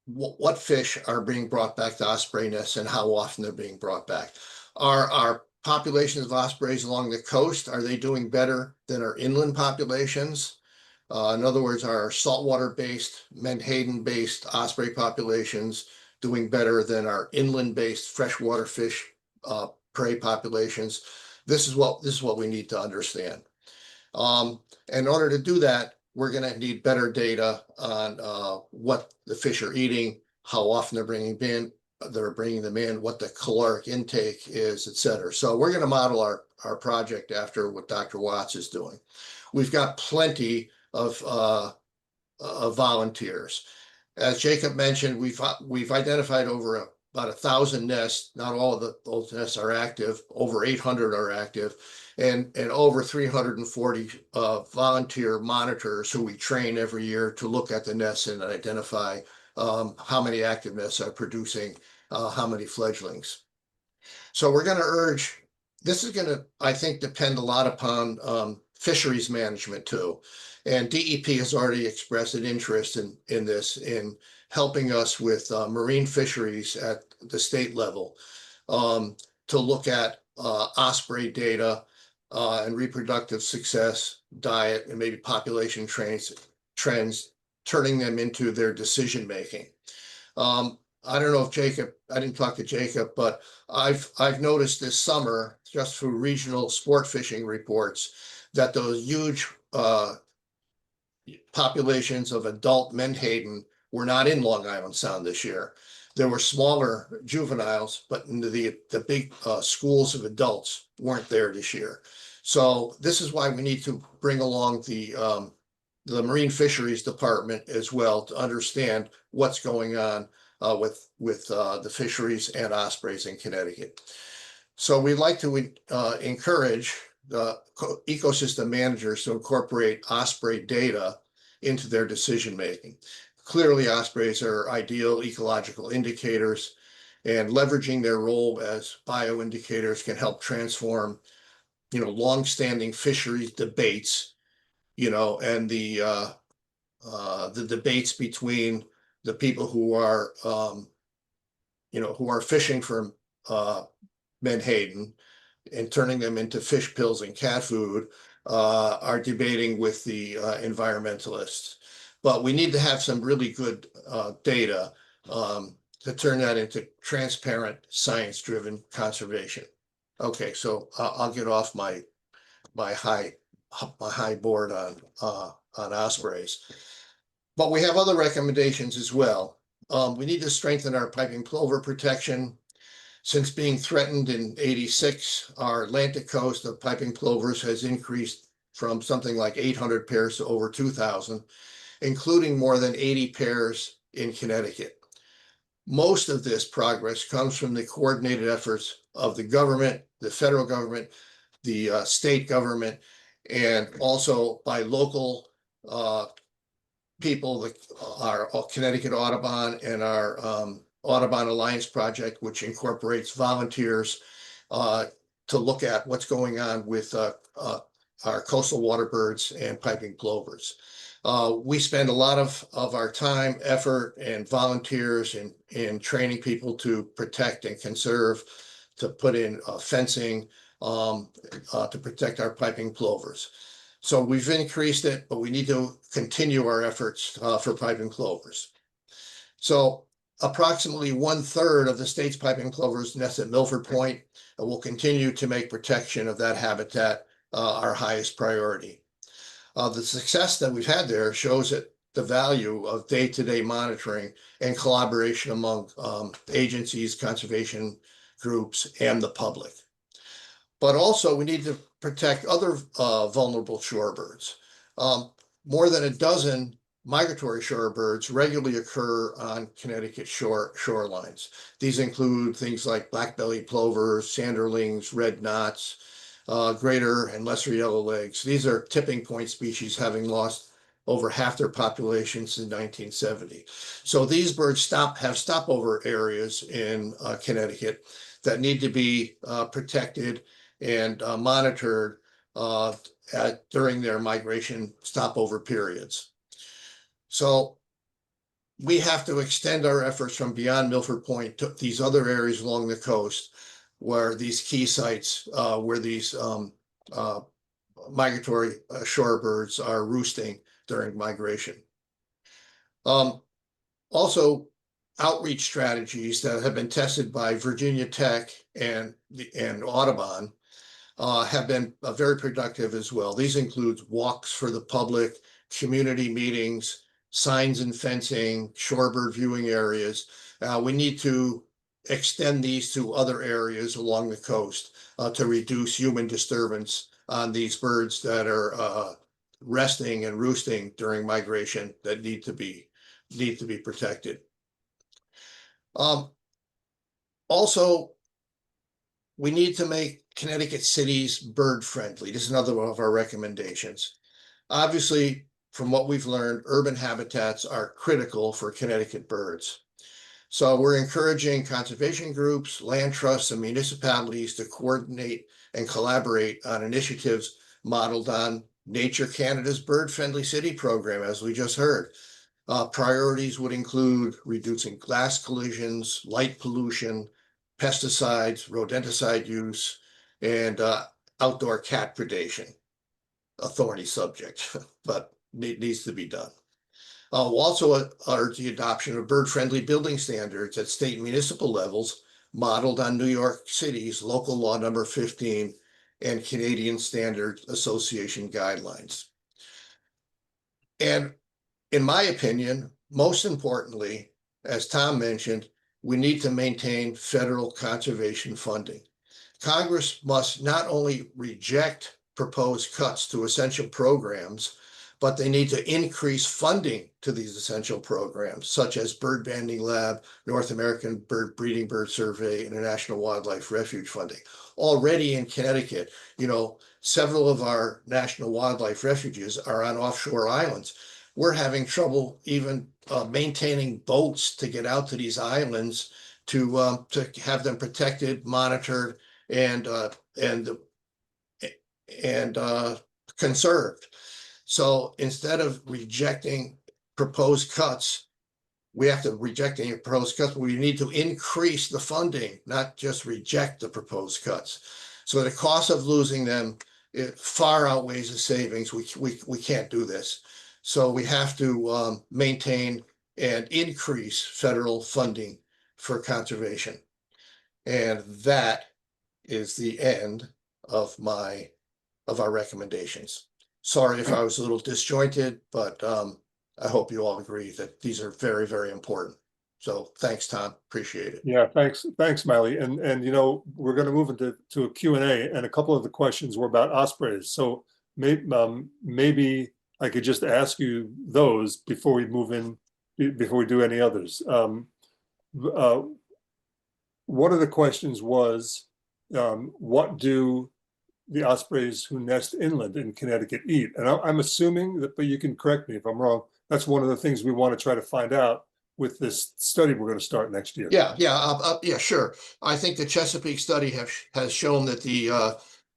G: what fish are being brought back to osprey nests and how often they're being brought back. Our populations of ospreys along the coast, are they doing better than our inland populations? In other words, our saltwater-based, menhaden-based osprey populations doing better than our inland-based freshwater fish prey populations? This is what we need to understand. In order to do that, we're going to need better data on what the fish are eating, how often they're bringing them in, what the caloric intake is, et cetera. So we're going to model our project after what Dr. Watts is doing. We've got plenty of volunteers. As Jacob mentioned, we've identified over about 1,000 nests. Not all of those nests are active. Over 800 are active, and over 340 volunteer monitors who we train every year to look at the nests and identify how many active nests are producing how many fledglings. So we're going to urge. This is going to, I think, depend a lot upon fisheries management too. And DEP has already expressed an interest in this, in helping us with marine fisheries at the state level to look at osprey data and reproductive success, diet, and maybe population trends, turning them into their decision making. I don't know if I didn't talk to Jacob, but I've noticed this summer, just through regional sport fishing reports, that those huge populations of adult menhaden were not in Long Island Sound this year. There were smaller juveniles, but the big schools of adults weren't there this year. So this is why we need to bring along the Marine Fisheries Department as well to understand what's going on with the fisheries and ospreys in Connecticut. So we'd like to encourage the ecosystem managers to incorporate osprey data into their decision making. Clearly, ospreys are ideal ecological indicators, and leveraging their role as bioindicators can help transform, long-standing fisheries debates, and the debates between the people who are, fishing for menhaden and turning them into fish pills and cat food, are debating with the environmentalists. But we need to have some really good data to turn that into transparent, science-driven conservation. Okay, so I'll get off my high board on ospreys. But we have other recommendations as well. We need to strengthen our piping plover protection. Since being threatened in '86, our Atlantic coast of piping plovers has increased from something like 800 pairs to over 2,000, including more than 80 pairs in Connecticut. Most of this progress comes from the coordinated efforts of the government, the federal government, the state government, and also by local people, our Connecticut Audubon and our Audubon Alliance project, which incorporates volunteers to look at what's going on with our coastal water birds and piping plovers. We spend a lot of our time, effort, and volunteers in training people to protect and conserve, to put in fencing, to protect our piping plovers. So we've increased it, but we need to continue our efforts for piping plovers. So approximately 1/3 of the state's piping plovers nest at Milford Point, and we'll continue to make protection of that habitat our highest priority. The success that we've had there shows that the value of day-to-day monitoring and collaboration among agencies, conservation groups, and the public. But also we need to protect other vulnerable shorebirds. More than a dozen migratory shorebirds regularly occur on Connecticut shorelines. These include things like black-bellied plovers, sanderlings, red knots, greater and lesser yellowlegs. These are tipping point species, having lost over half their population since 1970. So these birds have stopover areas in Connecticut that need to be protected and monitored during their migration stopover periods. So we have to extend our efforts from beyond Milford Point to these other areas along the coast where these key sites, where these migratory shorebirds are roosting during migration. Also, outreach strategies that have been tested by Virginia Tech and Audubon have been very productive as well. These include walks for the public, community meetings, signs and fencing, shorebird viewing areas. We need to extend these to other areas along the coast to reduce human disturbance on these birds that are resting and roosting during migration that need to be protected. Also, we need to make Connecticut cities bird friendly. This is another one of our recommendations. Obviously, from what we've learned, urban habitats are critical for Connecticut birds. So we're encouraging conservation groups, land trusts, and municipalities to coordinate and collaborate on initiatives modeled on Nature Canada's Bird Friendly City program, as we just heard. Priorities would include reducing glass collisions, light pollution, pesticides, rodenticide use, and outdoor cat predation. A thorny subject, but it needs to be done. We'll also urge the adoption of bird-friendly building standards at state and municipal levels, modeled on New York City's local law number 15 and Canadian Standards Association guidelines. And in my opinion, most importantly, as Tom mentioned, we need to maintain federal conservation funding. Congress must not only reject proposed cuts to essential programs, but they need to increase funding to these essential programs, such as Bird Banding Lab, North American Breeding Bird Survey, International Wildlife Refuge funding. Already in Connecticut, several of our national wildlife refuges are on offshore islands. We're having trouble even maintaining boats to get out to these islands to have them protected, monitored, and conserved. So instead of rejecting proposed cuts, we have to reject any proposed cuts, but we need to increase the funding, not just reject the proposed cuts. So the cost of losing them, it far outweighs the savings. We can't do this. So we have to maintain and increase federal funding for conservation. And that is the end of our recommendations. Sorry if I was a little disjointed, but I hope you all agree that these are very, very important. So thanks, Tom. Appreciate it.
B: Yeah, thanks, Miley. And we're going to move into a Q&A, and a couple of the questions were about ospreys. So maybe I could just ask you those before we move in, before we do any others. One of the questions was, what do the ospreys who nest inland in Connecticut eat? And I'm assuming that, but you can correct me if I'm wrong, that's one of the things we want to try to find out with this study we're going to start next year.
G: Yeah, sure. I think the Chesapeake study has shown that the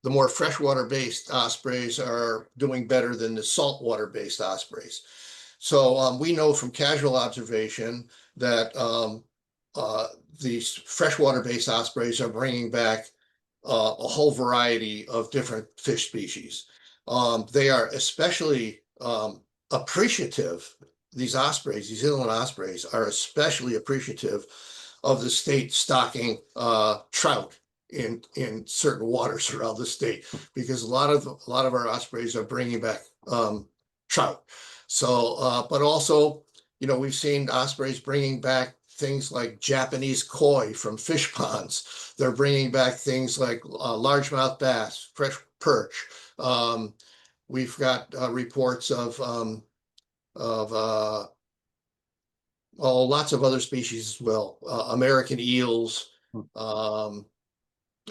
G: more freshwater-based ospreys are doing better than the saltwater-based ospreys. So we know from casual observation that these freshwater-based ospreys are bringing back a whole variety of different fish species. They are especially appreciative. These ospreys, these inland ospreys, are especially appreciative of the state stocking trout in certain waters around the state, because a lot of our ospreys are bringing back trout. So, but also, we've seen ospreys bringing back things like Japanese koi from fish ponds. They're bringing back things like largemouth bass, fresh perch. We've got reports of lots of other species as well, American eels,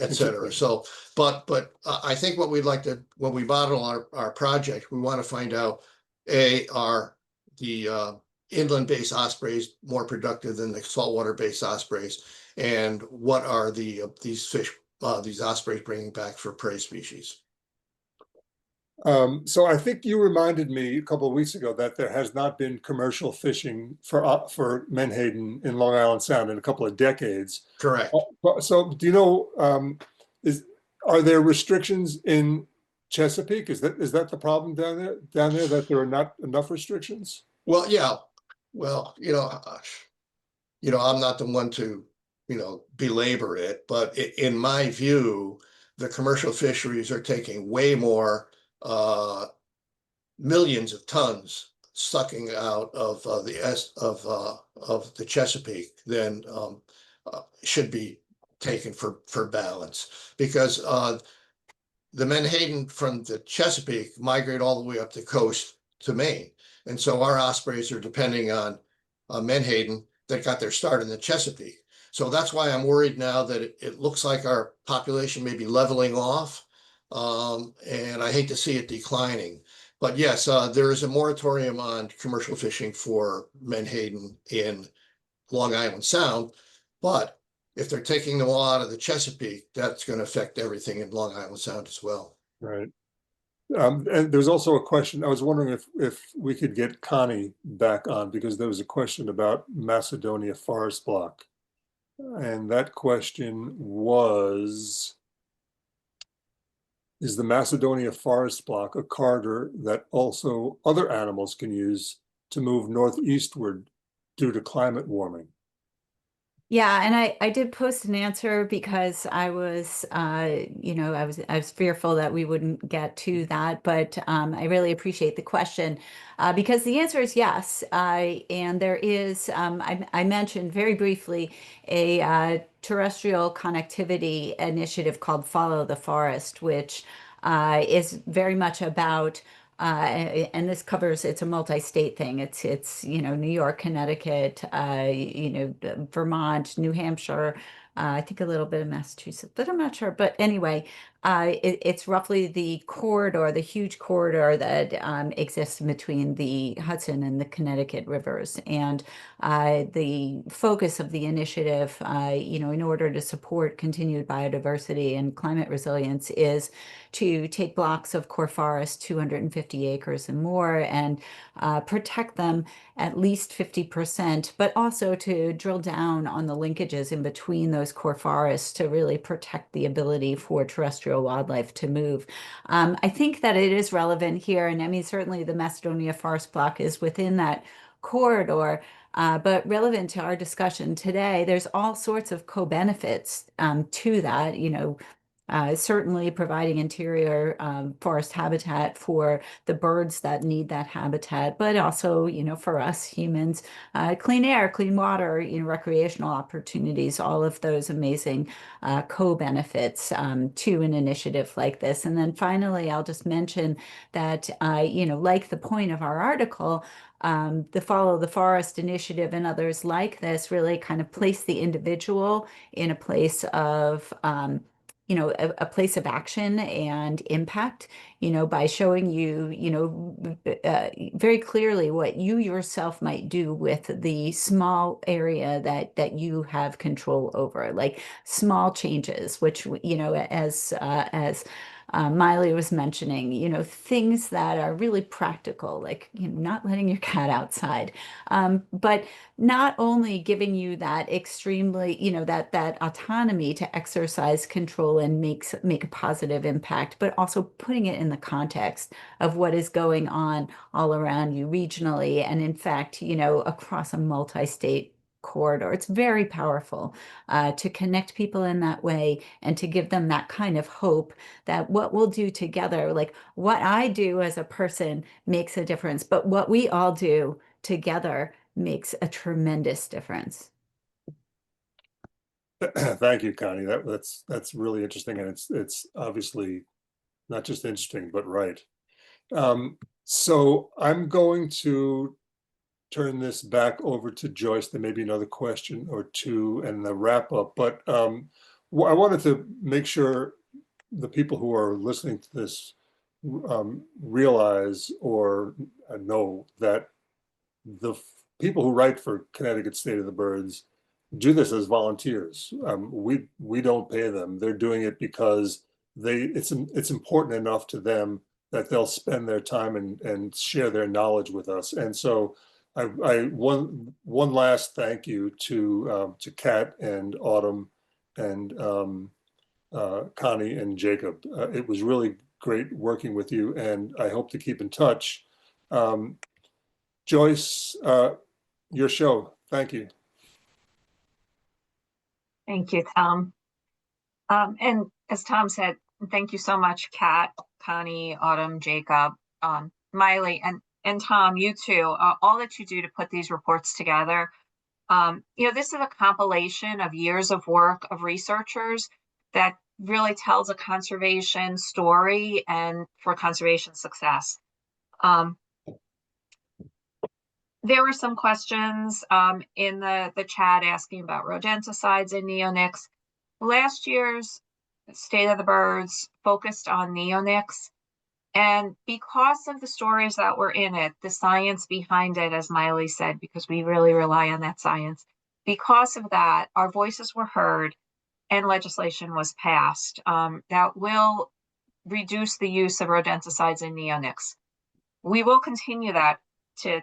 G: etc. So, but I think what we'd like to, when we model our project, we want to find out Are the inland-based ospreys more productive than the saltwater-based ospreys? And what are these fish, these ospreys bringing back for prey species?
B: So I think you reminded me a couple of weeks ago that there has not been commercial fishing for menhaden in Long Island Sound in a couple of decades.
G: Correct.
B: So do you know, are there restrictions in Chesapeake? Is that the problem down there that there are not enough restrictions?
G: Well, yeah. Well, I'm not the one to, belabor it, but in my view, the commercial fisheries are taking way more millions of tons sucking out of the Chesapeake than should be taken for balance, because the menhaden from the Chesapeake migrate all the way up the coast to Maine, and so our ospreys are depending on menhaden that got their start in the Chesapeake. So that's why I'm worried now that it looks like our population may be leveling off, and I hate to see it declining. But yes, there is a moratorium on commercial fishing for menhaden in Long Island Sound. But if they're taking them all out of the Chesapeake, that's going to affect everything in Long Island Sound as well.
B: Right. And there's also a question. I was wondering if we could get Connie back on, because there was a question about Macedonia forest block. And that question was, is the Macedonia forest block a corridor that also other animals can use to move northeastward due to climate warming?
D: Yeah, and I did post an answer because I was, I was fearful that we wouldn't get to that, but I really appreciate the question because the answer is yes. And there is, I mentioned very briefly a terrestrial connectivity initiative called Follow the Forest, which is very much about and this covers, it's a multi-state thing. It's New York, Connecticut, Vermont, New Hampshire, I think a little bit of Massachusetts, but I'm not sure. But anyway, it's roughly the corridor, the huge corridor that exists between the Hudson and the Connecticut rivers. And the focus of the initiative, in order to support continued biodiversity and climate resilience, is to take blocks of core forest, 250 acres and more, and protect them at least 50%, but also to drill down on the linkages in between those core forests to really protect the ability for terrestrial wildlife to move. I think that it is relevant here, and I mean, certainly the Macedonia forest block is within that corridor. But relevant to our discussion today, there's all sorts of co-benefits to that, certainly providing interior forest habitat for the birds that need that habitat, but also, for us humans, clean air, clean water, recreational opportunities, all of those amazing co-benefits to an initiative like this. And then finally, I'll just mention that, like the point of our article, the Follow the Forest initiative and others like this really kind of place the individual in a place of a place of action and impact, by showing you, very clearly what you yourself might do with the small area that you have control over, like small changes, which, as Miley was mentioning, things that are really practical, like, not letting your cat outside, but not only giving you that extremely, that autonomy to exercise control and make a positive impact, but also putting it in the context of what is going on all around you regionally, and in fact, across a multi-state corridor. It's very powerful to connect people in that way and to give them that kind of hope that what we'll do together, like what I do as a person makes a difference, but what we all do together makes a tremendous difference.
B: Thank you, Connie. That's really interesting, and it's obviously not just interesting, but right. So I'm going to turn this back over to Joyce. There may be another question or two and the wrap up, but I wanted to make sure the people who are listening to this realize or know that the people who write for Connecticut State of the Birds do this as volunteers. We don't pay them. They're doing it because it's important enough to them that they'll spend their time and share their knowledge with us. And so one last thank you to Kat and Autumn and Connie and Jacob. It was really great working with you, and I hope to keep in touch. Joyce, your show. Thank you.
A: Thank you, Tom. And as Tom said, thank you so much, Kat, Connie, Autumn, Jacob, Miley, and Tom, you too, all that you do to put these reports together. This is a compilation of years of work of researchers that really tells a conservation story and for conservation success. There were some questions in the chat asking about rodenticides and neonics. Last year's State of the Birds focused on neonics. And because of the stories that were in it, the science behind it, as Miley said, because we really rely on that science, because of that, our voices were heard and legislation was passed that will reduce the use of rodenticides and neonics. We will continue that to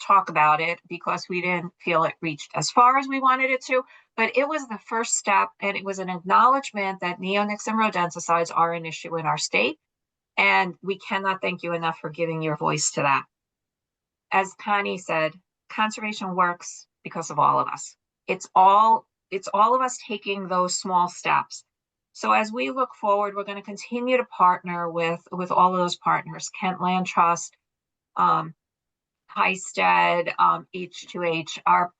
A: talk about it because we didn't feel it reached as far as we wanted it to, but it was the first step, and it was an acknowledgement that neonics and rodenticides are an issue in our state. And we cannot thank you enough for giving your voice to that. As Connie said, conservation works because of all of us. It's all of us taking those small steps. So as we look forward, we're going to continue to partner with all of those partners, Kent Land Trust, Highstead, H2H, our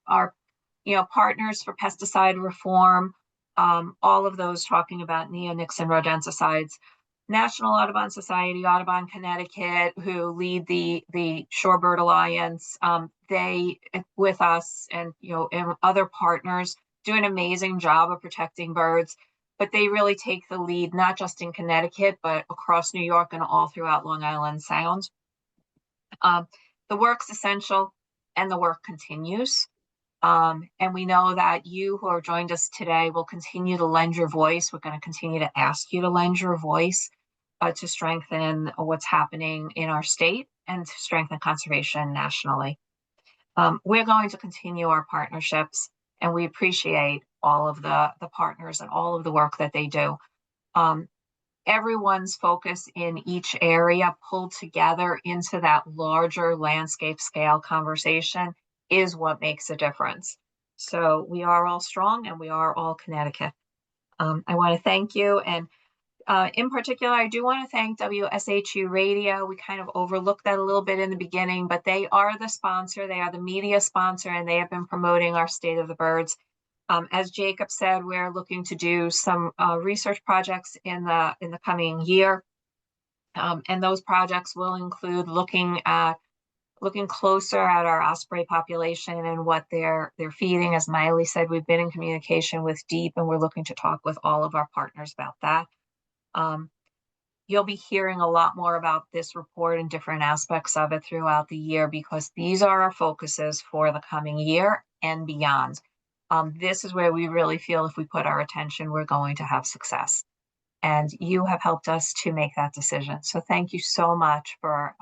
A: partners for pesticide reform, all of those talking about neonics and rodenticides. National Audubon Society, Audubon Connecticut, who lead the Shorebird Alliance, they with us and and other partners do an amazing job of protecting birds, but they really take the lead not just in Connecticut but across New York and all throughout Long Island Sound. The work's essential and the work continues. And we know that you who have joined us today will continue to lend your voice. We're going to continue to ask you to lend your voice to strengthen what's happening in our state and to strengthen conservation nationally. We're going to continue our partnerships, and we appreciate all of the partners and all of the work that they do. Everyone's focus in each area pulled together into that larger landscape scale conversation is what makes a difference. So we are all strong and we are all Connecticut. I want to thank you. And in particular, I do want to thank WSHU Radio. We kind of overlooked that a little bit in the beginning, but they are the sponsor. They are the media sponsor, and they have been promoting our State of the Birds. As Jacob said, we're looking to do some research projects in the coming year. And those projects will include looking closer at our osprey population and what they're feeding. As Miley said, we've been in communication with DEEP, and we're looking to talk with all of our partners about that. You'll be hearing a lot more about this report and different aspects of it throughout the year, because these are our focuses for the coming year and beyond. This is where we really feel if we put our attention, we're going to have success. And you have helped us to make that decision. So thank you so much for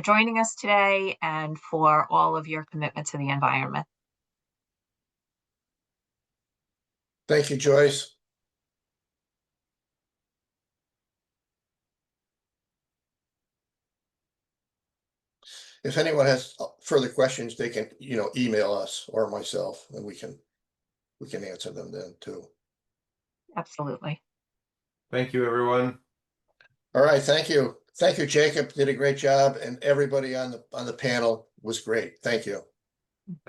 A: joining us today and for all of your commitment to the environment.
G: Thank you, Joyce. If anyone has further questions, they can, email us or myself, and we can answer them then too.
A: Absolutely.
E: Thank you, everyone.
G: All right, thank you. Thank you, Jacob. Did a great job, and everybody on the panel was great. Thank you.